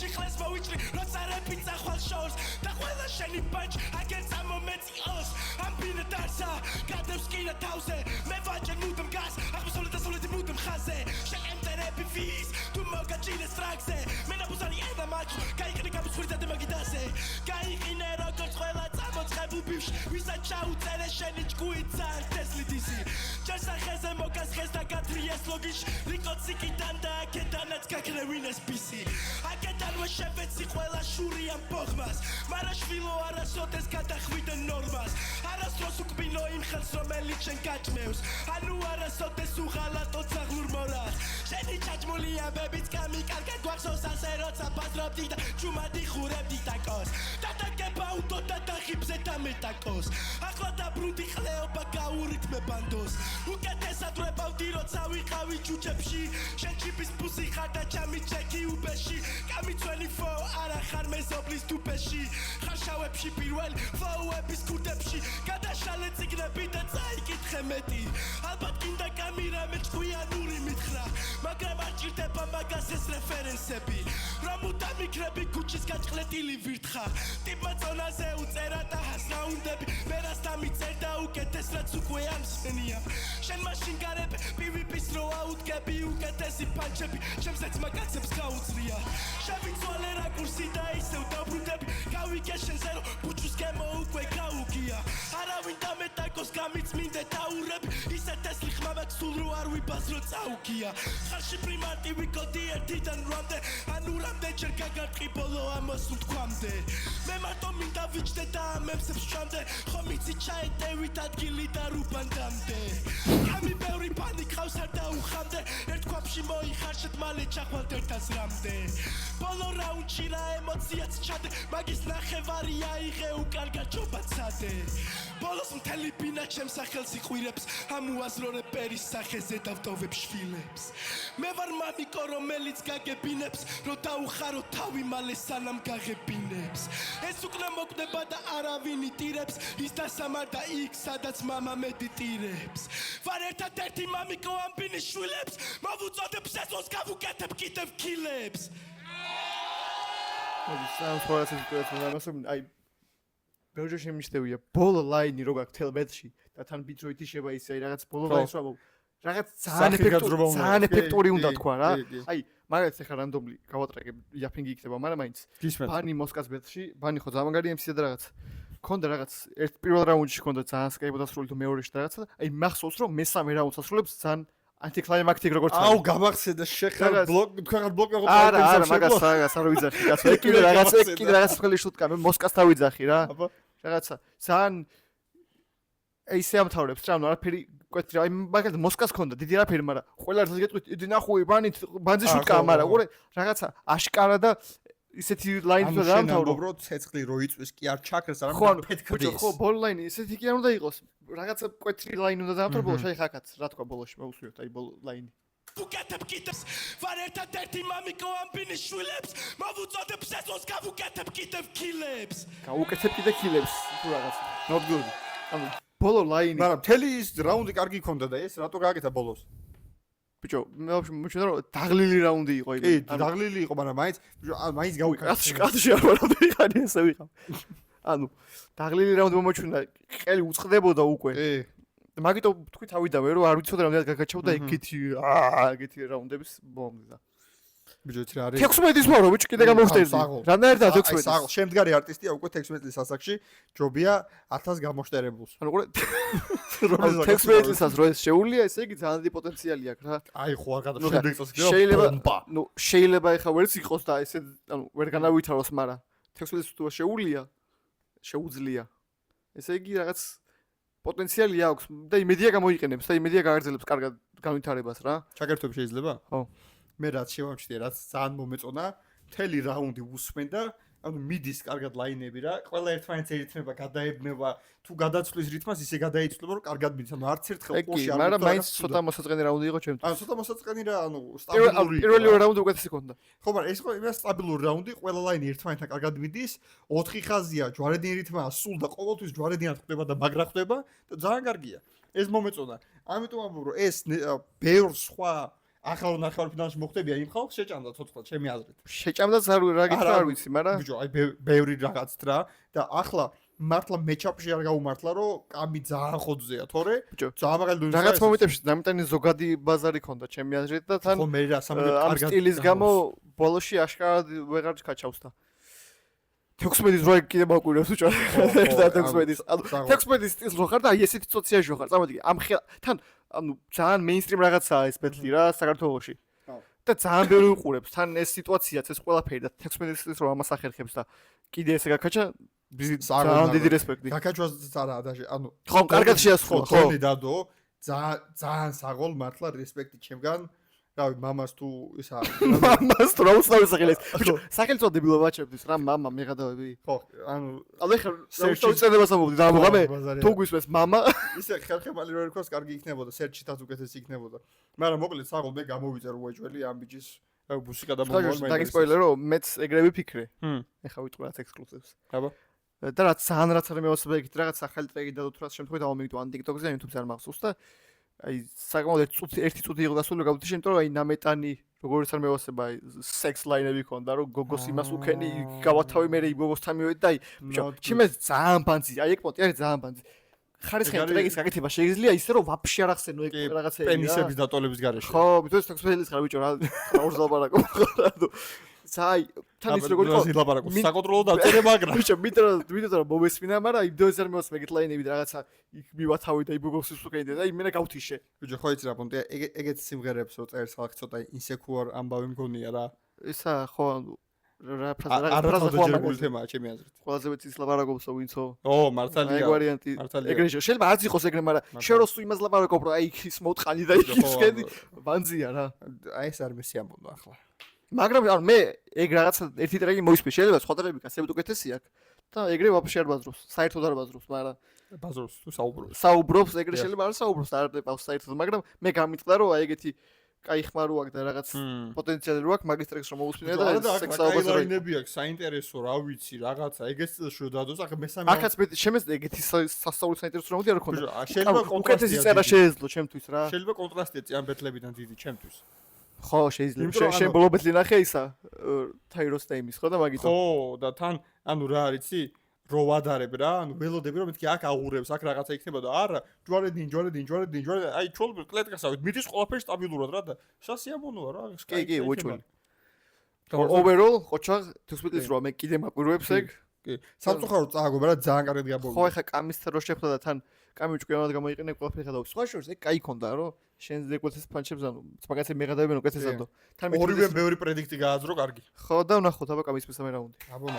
შეხლეს მოვიჭრი როცა რეპიცა ხვალ შორს და ყველა შენი პანჩ აგერც ამომეწიოს ამ ბინდარსა გადევს კინა თავზე მე ვაჭერ მუდმ გას აღმოსავლეთ დასავლეთი მუდმ ხაზე შეემტერები ვის თუ მოგაჭირეს ტრაქზე მე ნაბუსარი ედა მაჩ გაიყინე გამისვრიდა და მაგიდაზე გაიყინე როგორც ყველა წამოწყებულ ბიში ვისაც ჩაუწერე შენი ჭკუით წარტესლი დისი ჯერსახეზე მოგასხეს და გატრიეს ლოგიში რიკოციკიდან და აქედანაც გაქრევინეს ბისი აქედანვე შევეცი ყველა შური ამ ბოღმას მარაშვილო არასოდეს გადახვიდე ნორმას არასდროს უკბინო იმ ხელს რომელიც შენ გაჭმევს ანუ არასოდეს უღალატო წაღლურ მორას შენი ჩაჭმული ამბებიც გამიკარგე გვახსოვს ასე როცა ბაზრობდი და ჩუმადი ხურებდი ტაკოს და დაგება უტო და დახიბზე დამეტაკოს ახლა დაბრუნდი ხლეობა გაურითმე ბანდოს უკეთესად ვებავდი როცა ვიყავი ჯუჯებში შენ ჩიპის პუსი ხარ და ჩამი ჩეკი უბეში გამიცვენი ფო არა ხარ მეზობლის თუფეში ხარ შავებში პირველ ფლოუების კუდებში გადაშალე ციგნები და წაიკითხე მეტი ალბათ კიდე კამირა მე ჭკვიანური მითხრა მაგრამ არ ჭირდება მაგას ეს რეფერენსები რომ უდამ იქნები ქუჩის გაჭყლეტილი ვირთხა ტიპმა წონაზე უწერა და ჰასრაუნდები მერას დამიწერ და უკეთეს რაც უკვე ამსენია შენ მაშინ გარებ PvP-ს რო აუდგები უკეთესი პანჩები ჩემსეც მაგაცებს გაუწრია შევიცვალე რაკურსი და ისევ დაბრუნდები გავიგე შენზე რომ ბუჩუს გემო უკვე გაუგია არავინ დამეტაკოს გამიწმინდე დაურები ისეთ ეს ლიხმა მაქვს სულ რო არ ვიბაზრო წაუგია ხარში პრიმატივი კოდი 1-დან 8-მდე ანუ რამდენჯერ გაგარტყი ბოლო ამოსულ თქვამდე მე მარტო მინდა ვიჭდე და ამებსებს ჩამდე ხომ იცი ჩაეტევით ადგილი და რუბანდამდე ამი ბევრი პანი ყავს არ დაუხამდე ერთ ქვაფში მოიხარშეთ მალე ჩახვალთ ერთას რამდე ბოლო რაუნდში რა ემოციაც ჩადე მაგის ნახევარი აიღე უკარგა ჯობაცადე ბოლოს მთელი ბინა ჩემს სახელს იყვირებს ამ უაზრო რეპერის სახეზე დავტოვებ შვილებს მე ვარ მამიკო რომელიც გაგებინებს რომ დაუხარო თავი მალე სანამ გაღებინებს ეს უკნა მოკდება და არავინ იტირებს ის დასამარ და იქ სადაც მამა მედიტირებს ვარ ერთადერთი მამიკო ამ ბინის შვილებს მოვუწოდებ სეზონს გავუკეთებ კიდევ კილებს სამ ხოლმე სიტუაცია აი ბევრი შემიშტევია ბოლო ლაინი რო გაქვს თელ ბეთში და თან ბიტროიტი შევა ისე რაღაც ბოლო ლაინს რა რაღაც ძალიან ეფექტური უნდა თქვა რა აი მაგაც ახლა რანდომლი გავატრეკებ იაფინგი იქნება მაგრამ მაინც ბანი მოსკას ბეთში ბანი ხო ძალიან მაგარი MC და რაღაც ქონდა რაღაც ერთ პირველ რაუნდში ქონდა ძალიან სკაიპო დასრული თუ მეორეში რაღაცა და აი მახსოვს რომ მესამე რაუნდს ასრულებს ძალიან ანტიკლაიმაქტიკ როგორც აუ გამახსენდა შეხარ ბლოკ თქვენ ბლოკ მეღო არა მაგას არ ვიძახი კაცო ეგ კიდე რაღაც ხელი შუტკა მე მოსკას თავიძახი რა რაღაცა ძალიან ისე ამთავრებს რა, არაფერი კვეთრი, აი მაგალითად მოსკას ქონდა დიდი არაფერი, მაგრამ ყველა ერთად გეტყვით, იდი ნახუი, ბანით, ბანძი შუტკაა, მაგრამ უყურე, რაღაცა აშკარა და ისეთი ლაინით უნდა დაამთავრო. უბრალოდ ცეცხლი რო იწვის კი არ ჩაქრეს არა ხო, ანუ ფეთქდეს. ხო, ბოლო ლაინი ისეთი კი არ უნდა იყოს. რაღაცა მკვეთრი ლაინი უნდა დაამთავრო ბოლოს, აი ხაკაც, რა თქვა ბოლოში, მოусვიოთ აი ბოლო ლაინი. ვუკეთებ კიდევ ვარ ერთადერთი მამიკო ამბინის შვილებს მოვუწოდებ სეზონს გავუკეთებ კიდევ კილებს გაუკეთებ კიდე კილებს თუ რაღაც. Not good. ანუ ბოლო ლაინი. მაგრამ მთელი ის რაუნდი კარგი ქონდა და ეს რატო გააკეთა ბოლოს? ბიჭო, მე ვაფშე მოჩვენა რომ დაღლილი რაუნდი იყო კი, დაღლილი იყო, მაგრამ მაინც გავუკეთე. კაცში არ ვარავდი ხანი ესე ვიყავ. ანუ დაღლილი რაუნდი მომჩვენა, ყელი უწყდებოდა უკვე. კი. მაგიტომ თქვი თავიდანვე რომ არ ვიცოდი რამდენად გაგაჩავდა ეგეთი რაუნდების ბომბი და. ბიჭო, რა არის? 16-ის ვარო, ბიჭო, კიდე გამოშტერდი. რანაირად 16-ის. საღოლ, შემდგარი არტისტია უკვე 16-ის ასაკში, ჯობია 1000 გამოშტერებულს. ანუ ყურე 16-ისას რო ეს შეუულია, ესე იგი ძალიან დიდი პოტენციალი აქვს რა. აი ხო არ გადავ შემდეგ წელს კიდევ შეიძლება, ნუ შეიძლება ეხა ვერც იყოს და ესე ანუ ვერ განავითაროს, მაგრამ 16-ის თუ შეუულია, შეუძლია. ესე იგი რაღაც პოტენციალი აქვს და იმედია გამოიყენებს და იმედია გააგრძელებს კარგად განვითარებას რა. ჩაგერთვები შეიძლება? ხო. მე რაც შევამჩნიე, რაც ძალიან მომეწონა, მთელი რაუნდი უსმენდა, ანუ მიდის კარგად ლაინები რა, ყველა ერთმანეთს ერითმება, გადაებნება, თუ გადაცვლის რითმას ისე გადაიცვლება, რომ კარგად მიდის, ანუ არც ერთხელ ყოლში არ მაგრამ მაინც ცოტა მოსაწყენი რაუნდი იყო ჩემთვის. ანუ ცოტა მოსაწყენი რა, ანუ სტაბილური. პირველი რაუნდი უკეთესი ქონდა. ხო, მაგრამ ეს იყო იმას სტაბილური რაუნდი, ყველა ლაინი ერთმანეთთან კარგად მიდის, 4 ხაზია, ჯვარედინი რითმაა სულ და ყოველთვის ჯვარედინად ხდება და მაგრა ხდება და ძალიან კარგია. ეს მომეწონა. ამიტომ ამბობ, რომ ეს ბევრ სხვა ახალ ნახევარფინალში მოხდებია იმ ხალხს შეჭამდა ცოცხლად ჩემი აზრით. შეჭამდაც რა გითხრა არ ვიცი, მაგრამ ბიჭო, აი ბევრი რაღაც რა და ახლა მართლა მეჩაპში არ გაუმართლა, რომ კამი ძალიან ხოძეა, თორე ძალიან მაგალ დონეზე. რაღაც მომენტებში დამიტანი ზოგადი ბაზარი ქონდა ჩემი აზრით და თან ხო მე რა სამუდამოდ ამ კარგად სტილის გამო ბოლოში აშკარად ვეღარ ჩაჩავს და 16-ის რო კიდე მაკვირებს უჭა და 16-ის. ანუ 16-ის სტილს რო ხარ და აი ესეთი სოციაჟი ხარ, წამოდი ამ თან ანუ ძალიან მეინსტრიმ რაღაცაა ეს ბეთლი რა საქართველოში. და ძალიან ბევრი უყურებს თან ეს სიტუაციაც ეს ყველაფერი და 16-ის სტილს რო ამას ახერხებს და კიდე ესე გაკაჩა ძალიან დიდი რესპექტი. გაკაჩვას არა და ანუ ხო, კარგად შეასრულა, ხო. თონი დადო, ძალიან საღოლ მართლა რესპექტი ჩემგან. რავი, მამას თუ ისა მამას თუ რა უცნაური სახელი ეს. ბიჭო, სახელწოდებილობა ჩემთვის რა მამა მეღადავები. ხო, ანუ ეხლა რა უწოდებას ამბობდი და ამოღამე თუ გვისმეს მამა ისე ხერხემალი რო ერქოს კარგი იქნებოდა, სერჩითაც უკეთესი იქნებოდა. მაგრამ მოკლედ საღოლ მე გამოვიწერ უეჭველი ამ ბიჭის ბუსიკა და მომავალ მე. დაგისპოილერო, მეც ეგრევე ვფიქრე. ეხლა ვიტყვი რაც ექსკლუზივს. აბა. და რაც ძალიან რაც არის მევასება იქით რაღაც ახალი ტრეკი დადო თუ რაც შემთხვევით ამომიგდო ან TikTok-ზე ან YouTube-ზე არ მახსოვს და აი საკმაოდ ერთი წუთი იყო დასული გავუძი იმიტომ რომ აი ნამეტანი როგორც არ მევასება აი სექს ლაინები ქონდა რომ გოგოს იმას უქენი გავათავი მე იბოგოსთან მივედი და აი ბიჭო ჩემს ძალიან ბანძი აი ეგ პონტი არის ძალიან ბანძი ხარისხიანი ტრეკის გაკეთება შეიძლება ისე რომ ვაფშე არ ახსენო ეგ რაღაცები რა პენისების დატოლების garaში ხო ბიჭო ტექსტილის ხარ ბიჭო რა ორზალბარაკო რა საი თან ის როგორ იყო საკონტროლო დაწერე მაგრამ ბიჭო მითხრა რომ მომესმინა მაგრამ იმ დონეზე არ მევასება ეგეთ ლაინები და რაღაცა იქ მივათავი და იბოგოსის უკენდე და იმენა გავთიშე ბიჭო ხო იცი რა პონტი ეგეთ სიმღერებს რო წერს ხალხი ცოტა ინსეკუარ ამბავი მგონია რა ისა ხო რა ფრაზა რა თემაა ჩემი აზრით ყველაზე მეტი ის ლაპარაკობსო ვინცო ო მართალია ეგ ვარიანტი ეგრე შეიძლება არც იყოს ეგრე მაგრამ შეროს თუ იმას ლაპარაკობ რომ აი ის მოტყანი და ის შედი ბანძია რა აი ეს არ მესიამბო ახლა მაგრამ ანუ მე ეგ რაღაცა ერთი ტრეკი მოისმის შეიძლება სხვა ტრეკები კაცებად უკეთესი აქვს და ეგრე ვაფშე არ ბაზრობს საერთოდ არ ბაზრობს მაგრამ ბაზრობს თუ საუბრობს ეგრე შეიძლება არ საუბრობს არ ეტყავს საერთოდ მაგრამ მე გამიტყდა რომ აი ეგეთი კაი ხმარო აქვს და რაღაც პოტენციალი რო აქვს მაგის ტრეკს რომ მოусმინე და სექსაობას რაინები აქვს საინტერესო რა ვიცი რაღაცა ეგეც წელს რო დადოს ახლა მესამე ახაც მე შემეს ეგეთი სასწაული საინტერესო რა მოდი არ ქონდა შეიძლება უკეთესი წერა შეეძლო ჩემთვის რა შეიძლება კონტრასტია წიან ბეთლებიდან დიდი ჩემთვის ხო შეიძლება შენ ბლობეთლი ნახე ისა თაიროს ტაიმის ხო და მაგითო ხო და თან ანუ რა არიცი რო ვადარებ რა ანუ ველოდები რომ მეთქი აქ აღურებს აქ რაღაცა იქნება და არა ჯვარედინი აი ჩოლბ კლეტკასავით მიდის ყველაფერი სტაბილურად რა და სასიამოვნოა რა კი უჭველი overall ხოჩა თუსმეტის რო მე კიდე მაკვირვებს ეგ კი სამწუხაროდ წააგობა რა ძალიან კარგად გამოვიდა ხო ეხა კამის რო შეხვდა და თან კამი უჭკვიანად გამოიყენე ყველაფერი ხა და სხვა შორს ეგ კაი ქონდა რომ შენ ზეკვეთის პანჩებს ანუ მაგაცი მეღადავენ უკეთესად თან ორივე ბევრი პრედიქტი გააძრო კარგი ხო და ვნახოთ აბა კამის მესამე რაუნდი აბა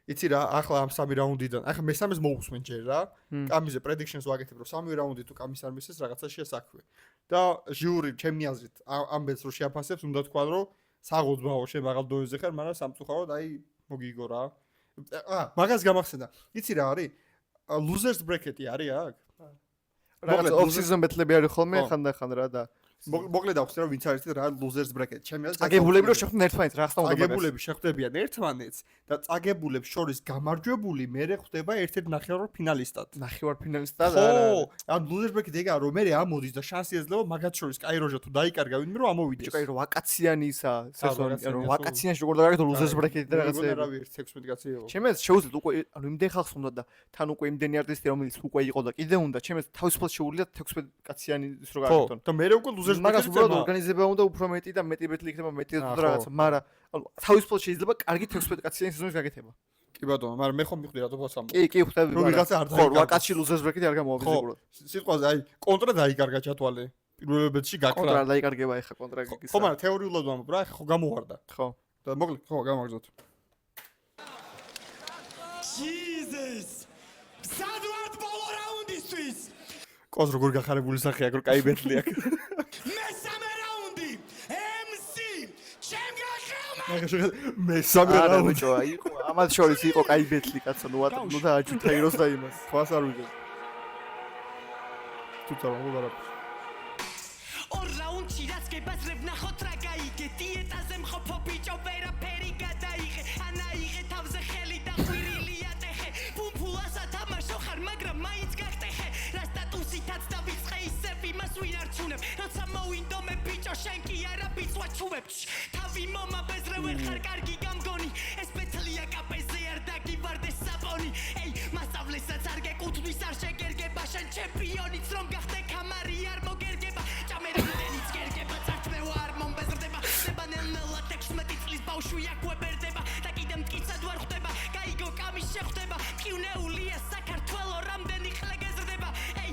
იცი რა, ახლა ამ 3 რაუნდიდან, ახლა მესამეს მოусმენ ჯერ რა. კამიზე predictions ვაკეთებ, რომ 3 რაუნდი თუ კამის არ მისცეს, რაღაცა შეასაქმე. და ჟიური ჩემი აზრით ამბებს რო შეაფასებს, უნდა თქვა, რომ საღოძბაო შემაღალ დონეზე ხარ, მაგრამ სამწუხაროდ აი მოგიგო რა. მაგას გამახსენდა. იცი რა არის? losers bracket-ი არის აქ? რაღაც off-season ბეთლები არის ხოლმე ხანდახან რა და მოკლედ აქვს რა ვინც არის რა losers bracket. ჩემი აზრით აგებულები რო შეხვდნენ ერთმანეთს რა ხდება უნდა აგებულები შეხვდებიან ერთმანეთს და წაგებულებს შორის გამარჯვებული მერე ხვდება ერთ-ერთ ნახევარ ფინალისტად. ნახევარ ფინალისტად არა. ხო, ან losers bracket ეგაა რომ მერე ამოდის და შანსი ეძლევა მაგათ შორის კაიროჟა თუ დაიკარგა ვინმე რომ ამოვიდეს. კაი რო ვაკაციანი ისა სეზონი რომ ვაკაციანში როგორ დავაკეთო losers bracket და რაღაცა. რა ვიცი 16 კაცი იყო. ჩემს შეუძლია უკვე ანუ იმდენ ხალხს უნდა და თან უკვე იმდენი არტისტი რომელიც უკვე იყო და კიდე უნდა ჩემს თავისუფლად შეუძლია 16 კაციანი ის რო გააკეთონ. და მერე უკვე losers მაგას უბრალოდ ორგანიზება უნდა უფრო მეტი და მეტი ბეთლი იქნება მეტი და რაღაცა, მაგრამ ანუ თავისუფლად შეიძლება კარგი 16 კაციანი სეზონის გაკეთება. კი ბატონო, მაგრამ მე ხომ მიხვდი რატომაც ამბობ. კი, ხვდები. რომ ვიღაცა არ ხო, 8 კაცი losers bracket-ი არ გამოვადის უბრალოდ. სიტყვაზე აი კონტრა დაიკარგა ჩათვალე. პირველ ბეთში გაქრა. კონტრა არ დაიკარგება ეხა კონტრა გიგისა. ხო, მაგრამ თეორიულად ვამბობ რა, ხო გამოვარდა. ხო. და მოკლედ ხო გამარჯვოთ. Jesus! სადვართ ბოლო რაუნდისთვის. ყოს როგორ გახარებული სახე აქ რო კაი ბეთლი აქ. მესამე რაუნდი. MC ჩემ გახელმა. მაგაშო მესამე არა რაუნდი. ბიჭო, იყო ამათ შორის იყო კაი ბეთლი კაცო, ნუ და აჯუთა იროს და იმას. ხვას არ ვიგებ. თუ თავი არა. ორ რაუნდში რაც გებაზრებ ნახოთ რა გაიგე დიეტაზე მყოფო ბიჭო ვერაფერი გადაიღე ანაიღე თავზე ხელი და ხვირილი ატეხე ფუფულას ათამაშო ხარ მაგრამ მაინც გახტეხე რა სტატუსითაც დავიწყე ისევ იმას ვინ არჩუნებ როცა მოვინდომე ბიჭო შენ კი არა ბიცვა ჩუბებ თავი მომაბეზრე ვერ ხარ კარგი გამგონი ეს ბეთლია კაპეზე არ დაგივარდე საპონი ეი მასწავლესაც არ გეკუთვნის არ შეგერგება შენ ჩემპიონიც რომ გახდე კამარი არ მოგერგება ჭამერამდენიც გერგება წარჩმევა არ მომბეზრდება ნებანელნელა 16 წლის ბავშვი აკვებერდება და კიდე მტკიცად ვარ ხვდება გაიგო კამის შეხვდება მკივნეულია საქართველო რამდენი ხლე გეზრდება ეი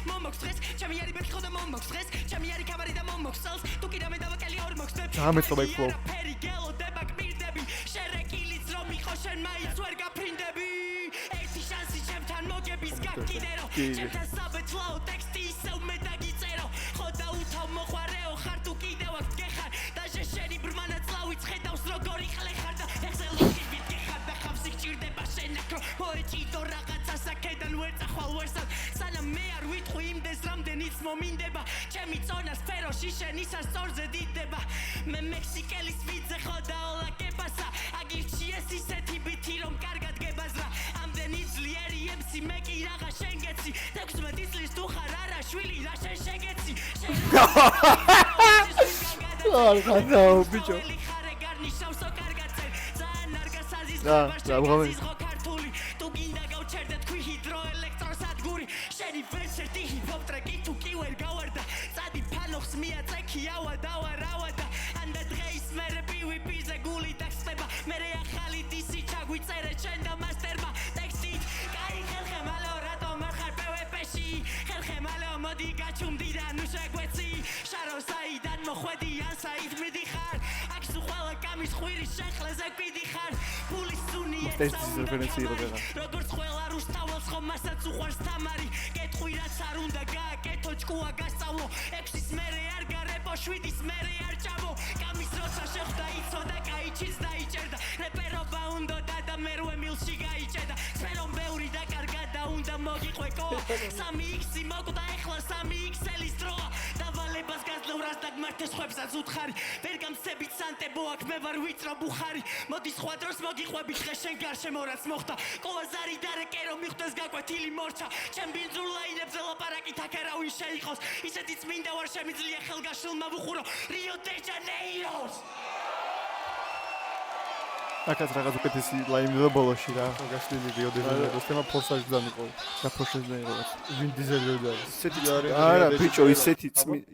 მომოქს დღეს ჩემი არი ბეთლი ხო და მომოქს დღეს ჩემი არი კამარი და მომოქს წელს თუ კიდე მე დავაკელი ორ მოხსნებს ამეწობა იქ ფლოუ ფერი გელოდება გმირდები შერეკილიც რომ იყო შენ მაინც ვერ გაფრინდები ერთი შანსი ჩემთან მოგების გაკიდერო ჩემთან საბეთლაო ტექსტი ისევ მე დაგიწერო ხო და უთავ მოყვარეო ხარ თუ კიდევ აქ გეხარ და შენი ბრმანაცლავიც ხედავს როგორი ხლე ხარ და ეხზე ლოგივით გეხარ და ხავსი გჭირდება შენ აქ რომ მოეჭიდო რაღაცას აქედან ვერ წახვალ ვერსად სანამ მე არ ვიტყვი იმდეს რამდენიც მომინდება ჩემი წონა სფეროში შენისა სწორზე დიდდება მე მექსიკელის ვიძე ხო და ოლაკებასა აგირჩი ეს ისეთი ბითი რომ კარგად გებაზრა ამდენი ძლიერი MC მე კი რაღა შენ გეცი 16 წლის თუ ხარ არა შვილი რა შენ შეგეცი არ ხანდაო ბიჭო და ბრავო თუ გინდა გავჩერდე თქვი ჰიდროელექტროსადგური შენი ვერსერტი ჰიპ-ჰოპ ტრეკი თუ კი ვერ გავარდა წადი ფანოხს მიაწექი ავადავარავადა ანდა დღეის მერე PvP-ზე გული დაგსწება მერე ახალი დისი ჩაგვიწერე შენ და მასტერმა ტექსტით კაი ხერხე მალო რატომ არ ხარ PvP-ში ხერხე მალო მოდი გაჩუმდი და ნუ შეგვეცი შარო საიდან მოხვედი ან საით მიდიხარ აქ სულ ყველა კამის ხვირი შენ ხლეზე გვიდიხარ ფულის სუნი ტექსტის რეფერენცია იყო და როგორც ყველა რუსთაველს ხომ მასაც უყვარს თამარი კეთხვი რაც არ უნდა გააკეთო ჭკუა გასწავლო 6-ის მერე არ გარებო 7-ის მერე არ ჭამო კამის როცა შეხვდა იცოდა კაიჩიც დაიჭერდა რეპერობა უნდა და მერვე მილში გაიჭედა სფერომ ბევრი და კარგად და უნდა მოგიყვეკო 3x-ი მოკვდა ეხლა 3x-ელის დროა დავალებას გაძლევრას და გმართეს ხვებსაც უთხარი ვერ გამცებით სანტებო აქ მე ვარ ვიწრო ბუხარი მოდი სხვა დროს მოგიყვები დღეს შენ გარშემო რაც მოხდა ყოვაზარი და რეკერო მიხვდეს გაკვეთილი მორჩა ჩემ ბინძურ ლაინებზე ლაპარაკით აქ არავინ შეიყოს ისეთი წმინდა ვარ შემიძლია ხელგაშლმა ვუხურო რიო დე ჟანეიროს აკაც რაღაც უკეთესი ლაინი და ბოლოში რა გაშლილი რიო დე ჟანეიროს თემა ფორსაჟიდან იყო და პროფესიონალი იყო ვინ დიზელი არის ისეთი არა ბიჭო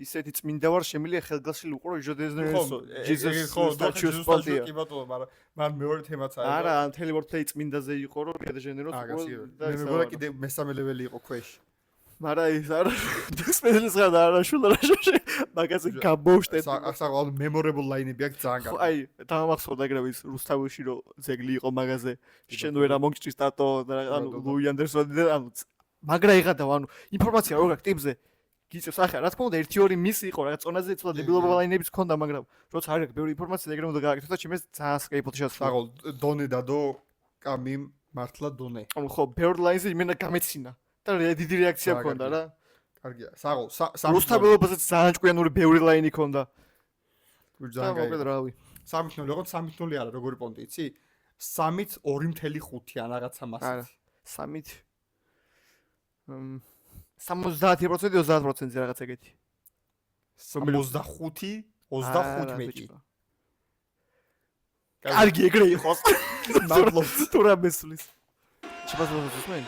ისეთი წმინდა ვარ შემიძლია ხელგასილი უყურო ჟოდეზნეროს ჯიზუს ხო სტატუს პალტია კი ბატონო მაგრამ მეორე თემაც არის არა მთელი ვორდფლეი წმინდაზე იყო რომ რიო დე ჟანეიროს და მე მეგონა კიდე მესამე ლეველი იყო ქვეშ მარა ის არა სპეციალის გადა არა შულრაშოში მაგაზე გამოვშტეთ საყოველთაოდ memorable line-ები აქვს ძალიან კარგი. აი დამახსოვდა ეგრევე ის რუსთავში რო ძეგლი იყო მაგაზე შენ ვერა მოგჭი სტატო და ანუ ლუი ანდერსონი და ანუ მაგრა იღადაო ანუ ინფორმაცია როგორ აქვს ტიპზე გიწევს ახლა რა თქმა უნდა 1-2 მისი იყო რაღაც წონაზე ცოტა დებილობა ლაინებიც ქონდა მაგრამ როცა არ აქვს ბევრი ინფორმაცია ეგრევე უნდა გააკეთო და ჩემს ძალიან სკეიპოთი შესაძლოა საყოველთაოდ დონე დადო კამი მართლა დონე. ანუ ხო ბევრ ლაინზე იმენა გამეცინა და დიდი რეაქცია ქონდა რა კარგია. საყოველთაოდ რუსთავებაზეც ძალიან ჭკვიანური ბევრი ლაინი ქონდა ძალიან მოკლედ კარგი. რავი 3-0 იყო 3-0 არა როგორი პონტი იცი? 3-ით 2.5 ან რაღაცა არა მასით. 3-ით 70% 30% რაღაც ეგეთი 75 25 მეტი. კარგი ეგრე იყოს მადლობთ. თუ რა მესulis შეფასებულს მე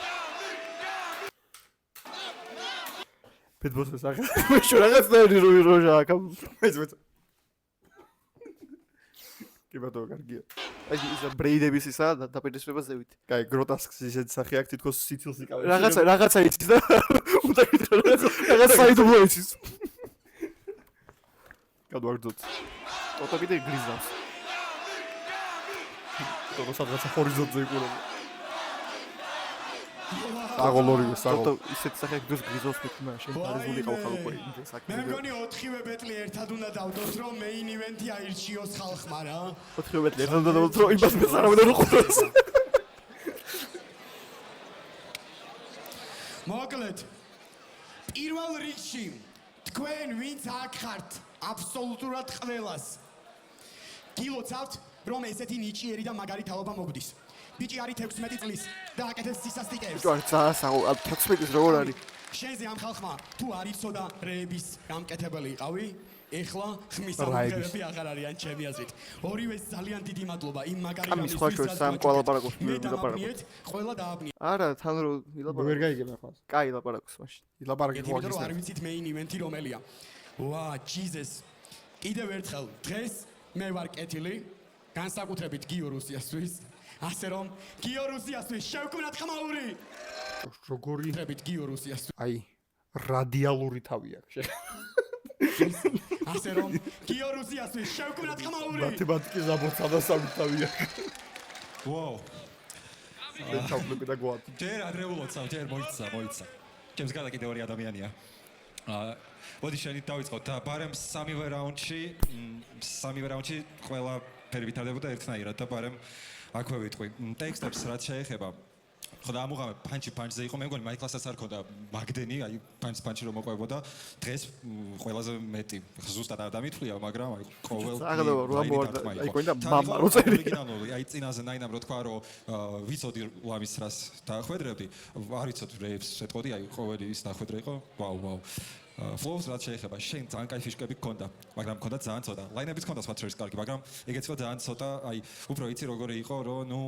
პედბოსის ახლა შო რაღაც ნერი როჟა აქ მეც კი ბატონო კარგია. აი ის ბრეიდების ისა და დაპირისპება ზევით კაი გროტასკს ისეთი სახე აქვს თითქოს სიცილს იკავებს. რაღაცა იცის და უნდა გითხრა რაღაც საიდუმლო იცის გადვაგრძოთ. ოტო კიდე გრიზავს თორე სადღაც ჰორიზონტზე იყურება. საღოლორივე ოტო საღოლ. ისეთ სახე გძოს გრიზავს მეკნა შენ პარიზული ყავხალ უკვე იმ საქმე მე მგონი 4-ვე ბეტლი ერთად უნდა დავდოთ რომ მეინ ივენთი აირჩიოს ხალხმა რა 4 მეტრი ერთად დავდოთ რომ იმას მეცარავენ რომ ყოფილს მოკლედ პირველ რიგში თქვენ ვინც აქ ხართ აბსოლუტურად ყველას გილოცავთ რომ ესეთი ნიჭიერი და მაგარი თაობა მოგდის ბიჭი არის 16 წლის და აკეთებს სისასტიკეებს ჯوار ძალიან 16-ის როგორ არის შენზე ამ ხალხმა თუ არ იცოდა რეების გამკეთებელი იყავი ეხლა ხმის ამღერები აღარ არიან ჩემი აზრით ორივეს ძალიან დიდი მადლობა იმ მაგარი ამის სხვა შორის სამ კვალაპარაკოს მილაპარაკოს ყველა დააბნია არა თან რო ვერ გაიგებ ახლა. კაი ლაპარაკოს მაშინ ილაპარაკი იმიტომ რომ არ ხوارგის. ვიცით მეინ ივენთი რომელია ვა ჯიზეს კიდევ ერთხელ დღეს მე ვარ კეთილი განსაკუთრებით გიო რუსიასთვის ასე რომ გიო რუსიასთვის შევქმნათ ხმაური როგორი ტრებით გიო რუსიასთვის აი რადიალური თავი აქვს. ასე რომ გიო რუსიასთვის შევქმნათ ხმაური მათემატიკის ამოცანა სამი თავი აქვს. ვაუ. მე ჩავკლები და გვათ. ჯერ ადრეულოცავ, ჯერ მოიცა. ჩემს გარდა კიდე ორი ადამიანია. მოდი შენით დავიწყოთ და ბარემ სამივე რაუნდში ყველა ფერი ვითარდებოდა ერთნაირად და ბარემ აქვე ვიტყვი. ტექსტებს რაც შეეხება ხო და ამუღამე პანჩზე იყო მე მგონი მაიკლასაც არ ქონდა მაგდენი აი პანჩი რომ მოყვებოდა დღეს ყველაზე მეტი ზუსტად არ დამითვლია მაგრამ აი ყოველ აი ყო და მამა რო წერი აი წინაზე ნაინამ რო თქვა რომ ვიცოდი ლამის რას დაახვედრებდი არ ვიცოდი რეებს შეტყოდი აი ყოველი ის დაახვედრე იყო ვაუ ფლოუს რაც შეეხება შენ ძალიან კაი ფიშკები გქონდა მაგრამ გქონდა ძალიან ცოტა ლაინებიც გქონდა სხვა შორის კარგი მაგრამ ეგეც იყო ძალიან ცოტა აი უფრო იცი როგორი იყო რომ ნუ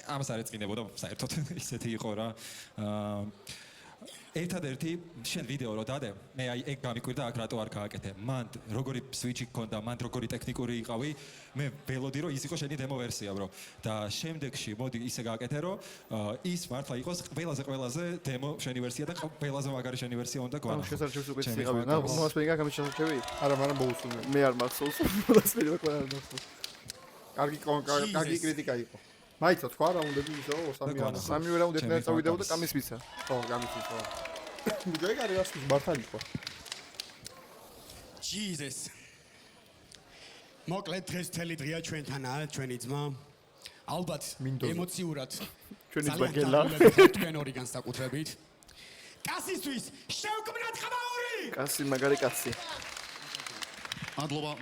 ამას არ ეწყინებოდა საერთოდ ისეთი იყო რა ერთადერთი შენ ვიდეო რო დადე მე აი ეგ გამიკვირდა აქ რატო არ გააკეთე მან როგორი სვიჩი გქონდა მან როგორი ტექნიკური იყავი მე ველოდი რომ ის იყო შენი დემო ვერსია bro და შემდეგში მოდი ისე გააკეთე რომ ის მართლა იყოს ყველაზე დემო შენი ვერსია და ყველაზე მაგარი შენი ვერსია უნდა ანუ გვანა შესაძლოა უკეთესი იყავი და მოსმენგა გამიშალჭები არა მაგრამ მოусუნე. მე არ მახსოვს მოსმენგა ყველა არ მახსოვს კარგი კრიტიკა იყო. მაიცა თქვა რაუნდები ისო სამივე რაუნდი ერთად წავიდა და კამის მისცა ხო გამიცის ხო. მიგე არის ასე მართალი იყო. ჯიზეს მოკლედ დღეს მთელი დღეა ჩვენთანაა ჩვენი ძმა ალბათ ემოციურად ჩვენი ბაგელა თქვენ ორი განსაკუთრებით კასისთვის შევქმნათ ხმაური კასი მაგარი კაცი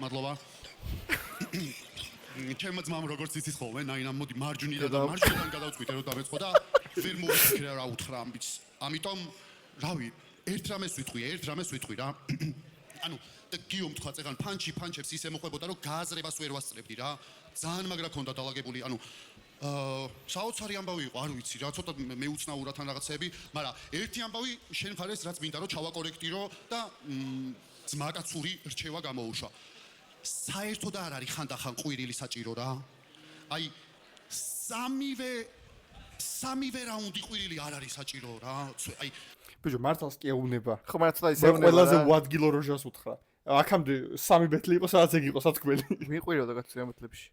მადლობა ჩემ ძმამ როგორც იცის ხოლმე ნაინამ მოდი მარჯვნიდან გადავწყვიტე რომ დამეწყო და ვერ მოვიქრა რა უთხრა ამბიც ამიტომ რავი ერთ რამეს ვიტყვი რა ანუ და გიომ თქვა წეგან პანჩებს ისე მოყვებოდა რომ გააზრებას ვერ ვასწრებდი რა ძალიან მაგრა ქონდა დალაგებული ანუ საოცარი ამბავი იყო არ ვიცი რა ცოტა მეუცნაურად ან რაღაცები მაგრამ ერთი ამბავი შენ ხარ ეს რაც მინდა რომ ჩავაკორექტირო და ძმაკაცური რჩევა გამოუშვა საერთოდ არ არის ხანდახან ყვირილი საჭირო რა აი სამივე რაუნდი ყვირილი არ არის საჭირო რა აი ბიჭო მართლაც კი ეუბნება ხო მაგრამ ცოტა ისე მე ყველაზე უადგილო როჟას უთხრა აქამდე 3 ბეთლი იყო სადაც ეგ იყო სათქმელი მიყვიროდა კაცო ამ ბეთლებში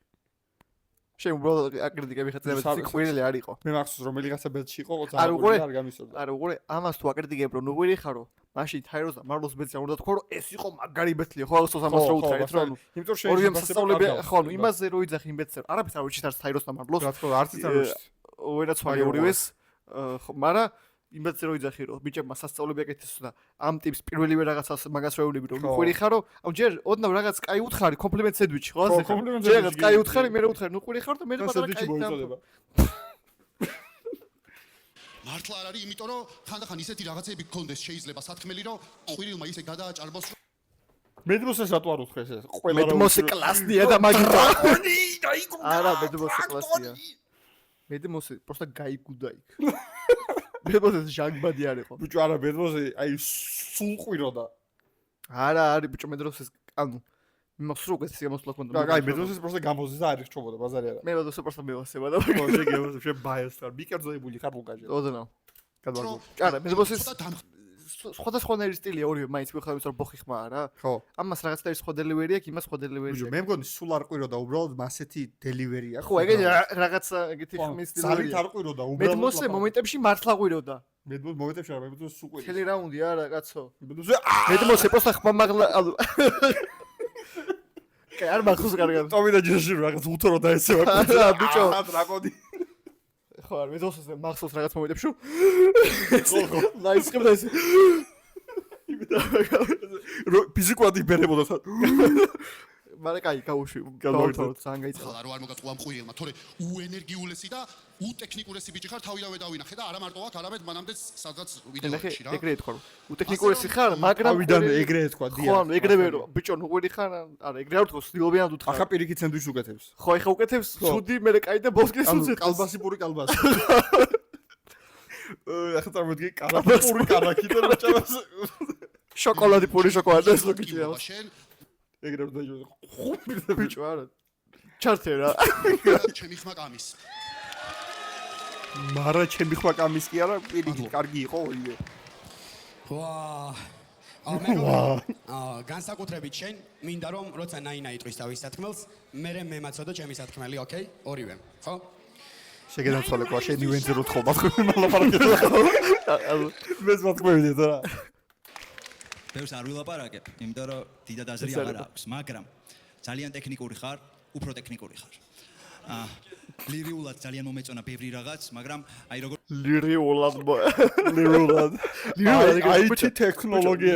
შენ უბრალოდ აკრიტიკები ხარ ბეთლი ყვირელი არ იყო მე მახსოვს რომ რომელიღაცა ბეთში იყო არ გამისორდა არა უყურე ამას თუ აკრიტიკებ რომ უყვირი ხარო მაშინ თაიროს და მარლოს ბეთლი არ უნდა თქვა რომ ეს იყო მაგარი ბეთლია ხო ახსოვს ამას რო უთხარით რომ იმიტომ რომ ორივე სასწავლები ხო იმაზე რო იძახი იმ ბეთლს არაფერს არ უჩით არც თაიროს და მარლოს რა თქმა უნდა არც არ უჩით ვერაც ვარ ორივეს ხო მაგრამ იმაზე რო იძახი რომ ბიჭებმა სასწავლები აკეთეს და ამ ტიპს პირველივე რაღაცას მაგას რო ეუბნები რომ უყვირი ხარო ამ ჯერ ოდნავ რაღაც კაი უთხარი კომპლიმენტ სენდვიჩი ხო ასე ჯერ რაღაც კაი უთხარი მე რო უთხარი ნუ უყვირი ხარ და მე პატარა კაი მართლა არ არის იმიტომ რომ ხანდახან ისეთი რაღაცები გქონდეს შეიძლება სათქმელი რომ ყვირილმა ისე გადააჭარბოს მედმოსეს რატო არ უთხეს ეს ყველა მედმოსე კლასია და მაგიტა არა მედმოსე კლასია მედმოსე просто გაიგუდა იქ მედმოსე ჟანგბადი არ იყო ბიჭო არა მედმოსე აი სულ ყვიროდა არა არის ბიჭო მედმოსე ანუ მახსოვს რომ ეს გამოსვლა ქონდა აი მედმოსე просто გამოზის და არ იხჩობოდა ბაზარი არა მე მედმოსე просто მევასება და ხო შეგეუბნები შე ბაიოს ხარ მიკერძოებული ხარ ლუკაჟე ოდნავ გადავაგო არა მედმოსე სხვადასხვანაირი სტილია ორივე მაინც მიხედავთ რომ ბოხი ხმა არა ხო ამას რაღაცა ის ხო დელივერი აქვს იმას ხო დელივერი ბიჭო მე მგონი სულ არ ყვიროდა უბრალოდ მასეთი დელივერი აქვს ხო ეგ რაღაცა ეგეთი ხმის დელივერი არ ყვიროდა უბრალოდ მედმოსე მომენტებში მართლა ყვიროდა მედმოსე მომენტებში არა მედმოსე სულ ყვიროდა ხელი რაუნდი არა კაცო მედმოსე მედმოსე просто ხმამაღლა კაი არ მახსოვს კარგად ტომი და ჯეში რაღაც უთორო და ესევა რა ბიჭო დრაკონი ხო არ მედმოსე მახსოვს რაღაც მომენტებში ხო ლაისკებდა ეს ფიზიკურად იბერებოდა მაგრამ კაი გაუშვი გავთავოთ ძალიან გაიწყდა რა არ მოგაწვა ამ ყვირილმა თორე უენერგიულესი და უტექნიკურესი ბიჭი ხარ თავიდანვე დავინახე და არა მარტო აქ არამედ მანამდე სადღაც ვიდეოში რა ეგრე ეთქვა უტექნიკურესი ხარ მაგრამ თავიდანვე ეგრე ეთქვა დიახ ხო ანუ ეგრევე რომ ბიჭო ნუ ყვირი ხარ არა ეგრე არ ვთქვა ცდილობიან უთხრა ახლა პირიქით სენდვიჩს უკეთებს ხო ეხა უკეთებს ცუდი მე კაი და ბოსკეს უწევს კალბასი პური კალბასი ახლა წარმოიდგინე კარაფური კარაკი და რაჭამას შოკოლადი პური შოკოლადი ეს ლოგიჩია შენ ეგრე რომ დაიჯო ბიჭო არა ჩართე რა ჩემი ხმა კამის მარა ჩემი ხმა კამის კი არა პირიქით კარგი იყო ორივე განსაკუთრებით შენ მინდა რომ როცა ნაინა იტყვის თავის სათქმელს მე მემაცოდო ჩემი სათქმელი ოკეი ორივე ხო შეგენაცვალე ყვა შენ ივენზე რო თხოვ მაგრამ მალაპარაკე მეც მათქმევიდე და რა ბევრს არ ვილაპარაკებ იმიტომ რომ დიდად აზრი აღარ აქვს მაგრამ ძალიან ტექნიკური ხარ უფრო ტექნიკური ხარ ლირიულად ძალიან მომეწონა ბევრი რაღაც მაგრამ აი როგორ ლირიულად IT ტექნოლოგია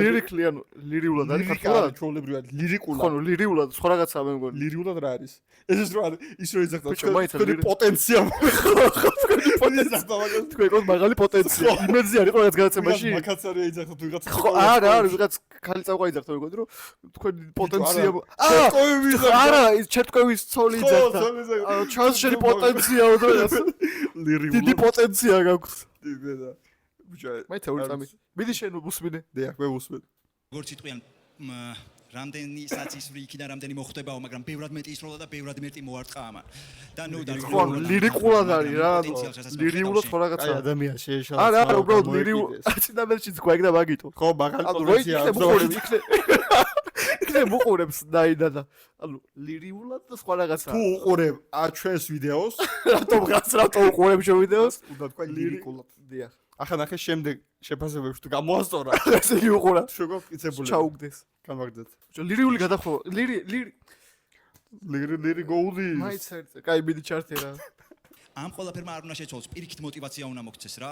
ლირიულად არის ხარ ჩვეულებრივად ლირიკულად ხო ლირიულად სხვა რაღაცაა მე მგონი ლირიულად რა არის ეს ის რა ის რო იძახდა ბიჭო, მაინც თქვენი პოტენცია თქვენ ყო მაგალი პოტენცია იმედზე არის რაღაც გადაცემაში მაგაც არის იძახდა თუ ვიღაცა ხო არა არა ვიღაც ხალი წავყვა იძახდა მე მგონი რომ თქვენი პოტენცია არა ის ჩეთკოვის ცოლი იძახდა ჩანს შენი პოტენცია უდრეს დიდი პოტენცია გაქვს იბედა ბიჭო მაინც არ წამი მიდი შენ უსმინე დიახ მე უსმენ როგორც იტყვიან რამდენი საცისვრი იქიდან რამდენი მოხდებაო მაგრამ ბევრად მეტი ისროლა და ბევრად მეტი მოარტყა ამან და ნუ და ხო ლირიკულად არის რა ლირიულად ხო რაღაცა აი ადამიანი შეეშალა არა არა უბრალოდ ლირიულ აცინამელშიც თქვა ეგ და მაგიტო ხო მაგალი პოტენცია იქნე მოყურებს დაიდა და ანუ ლირიულად და სხვა რაღაცა თუ უყურებ ჩვენს ვიდეოს რატომ უყურებ ჩვენ ვიდეოს უნდა თქვა ლირიკულად დიახ ახლა ნახე შემდეგ შეფასებებში თუ გამოასწორა ესე იუყურა შეგო მკიცებული ჩაუგდეს გამაგდეთ ლირიული გადახო ლირი გოუდი მაინც არის კაი მიდი ჩართე რა ამ ყველაფერმა არ უნდა შეცვალოს პირიქით мотиваცია უნდა მოგცეს რა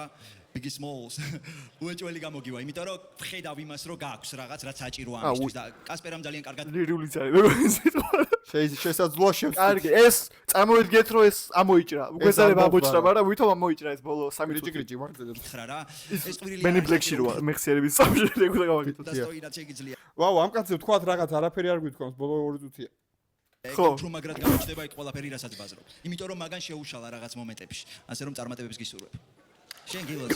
Biggie Smalls უეჭველი გამოგივა იმიტომ რომ ხედავ იმას რომ გაქვს რაღაც რაც საჭირო ამისთვის და კასპერამ ძალიან კარგად ლირიული არის შესაძლოა შევს კარგი ეს წარმოიდგეთ რომ ეს ამოიჭრა უგეზარება ამოიჭრა მაგრამ ვითომ ამოიჭრა ეს ბოლო 3 ჭიკრიჭი მაგდეთ ხრა რა ეს ყვირილი მენი ბლექში როა მეხსიერების სამშობლო ეგ უნდა გავაკეთო და სწორად შეიძლება ვაუ ამ კაცებს თქვათ რაღაც არაფერი არ გვითქვამს ბოლო 2 წუთია ხო რომ მაგრად გამოჩნდება იქ ყველაფერი რასაც ბაზრობ იმიტომ რომ მაგან შეუშალა რაღაც მომენტებში ასე რომ წარმატებებს გისურვებ შენ გილოძ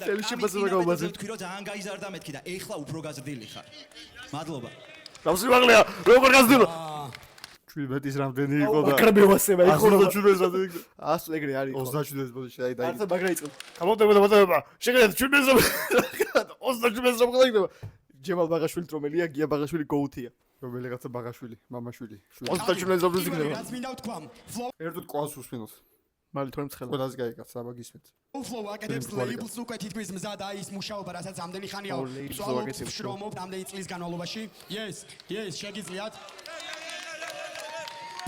ტელეშებაზე გავბაზრებ თქვი რომ ძალიან გაიზარდა მეთქი და ეხლა უფრო გაზრდილი ხარ მადლობა გავსიმაღლეა როგორ გაზრდილო 17 რამდენი იყო და მაგრამ მევასება იყო 17 რამდენი იყო 100 ეგრე არის 27 ბოდიში დაი არცა მაგრა იწყო გამოდები შეგედათ 27 მოხდა ჯემალ ბაღაშვილით რომელია გია ბაღაშვილი გოუთია რომელიღაცა ბაღაშვილი მამაშვილი 27 ზობრს იქნება რაც მინდა ვთქვა flow ერთად ყვავს უსმენოს მალი თორემ ცხელა ყველას გაიგაც აბა გისმენთ flow აკეთებს labels უკვე თითქმის მზად აი ის მუშაობა რასაც ამდენი ხანია labels ვწვალობ აკეთებს, შრომობ ამდენი წლის განმავლობაში yes შეგიძლიათ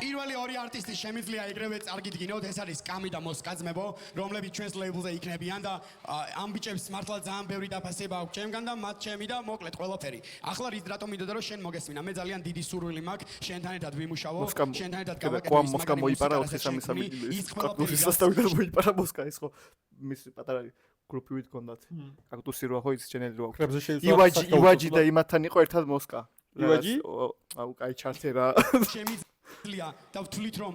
პირველი ორი არტისტი შემიძლია ეგრევე წარგიდგინოთ ეს არის კამი და მოსკაძმებო რომლებიც ჩვენს ლეიბლზე იქნებიან და ამ ბიჭებს მართლა ძალიან ბევრი დაფასება აქვს ჩემგან და მათ ჩემი და მოკლედ ყველაფერი ახლა რატომ მინდოდა რომ შენ მოგესმინა მე ძალიან დიდი სურვილი მაქვს შენთან ერთად ვიმუშაო შენთან ერთად გავაკეთო მოსკა მოიპარა 433 კაქტუსის სასტავიდან მოიპარა მოსკა ის ხო მის პატარა გრუპივით გქონდათ კაქტუსი რო ხო ის ჩენელი რო აქვს კრებზე შეიძლება ივაჯი და იმათთან იყო ერთად მოსკა ივაჯი? აუ კაი ჩართერა შემიძლია და ვთვლით რომ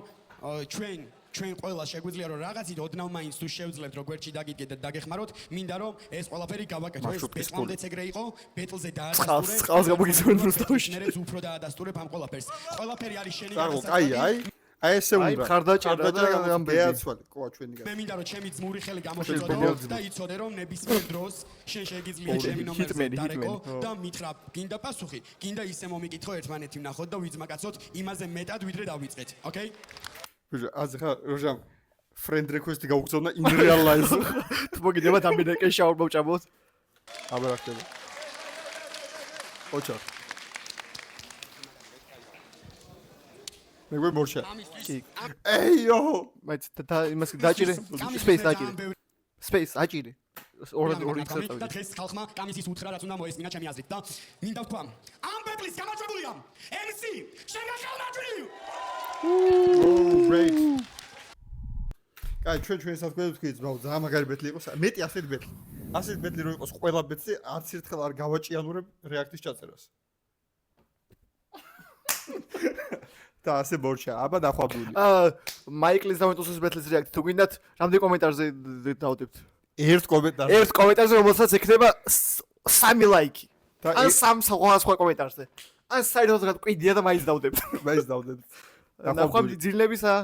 ჩვენ ყველა შეგვიძლია რომ რაღაცით ოდნავ მაინც თუ შევძლებთ რომ გვერდში დაგიდგეთ და დაგეხმაროთ მინდა რომ ეს ყველაფერი გავაკეთო ეს ბეტლამდეც ეგრე იყო ბეტლზე დაადასტურე წყალს გამოგიწევენ რუსთავში მერეც უფრო დაადასტურებ ამ ყველაფერს ყველაფერი არის შენი კარგო კაია აი ესე უნდა ხარდაჭერა და ამბები ეაცვალე ყოა ჩვენი მე მინდა რომ ჩემი ძმური ხელი გამოშეწოდო და იცოდე რომ ნებისმიერ დროს შენ შეგიძლია ჩემი ნომერზე დარეკო და მითხრა გინდა პასუხი გინდა ისე მომიკითხო ერთმანეთი ვნახოთ და ვიძმაკაცოთ იმაზე მეტად ვიდრე დავიწყეთ ოკეი ბიჭო აზ ხა როჟამ friend request-ი გაუგზავნა in real life თუ მოგიდება დამბინეკე შაურ მოვჭამოთ აბა რა ხდება ოჩა მე მორჩა ეიო მაიც და იმას დაჭირე space დაჭირე space აჭირე ორი და დღეს ხალხმა კამისის უთხრა რაც უნდა მოესმინა ჩემი აზრით და მინდა ვთქვა ამ ბეტლის გამარჯვებულია MC შეგახალნაჭრი great კაი ჩვენ საქმეებს ვთქვით ზაუ ძალიან მაგარი ბეტლი იყოს მეტი ასეთი ბეტლი რო იყოს ყველა ბეტზე არც ერთხელ არ გავაჭიანურებ რეაქტის ჩაწერას და ასე მორჩა აბა დახვაბული მაიკლის დამეტოსის ბეტლის რეაქტი თუ გინდათ რამდენი კომენტარზე დავდებთ ერთ კომენტარზე რომელსაც ექნება 3 ლაიკი ან 3 სხვა კომენტარზე ან საერთოდ რა კვიდია და მაინც დავდებთ დახვაბული ნახვამდი ძილებისა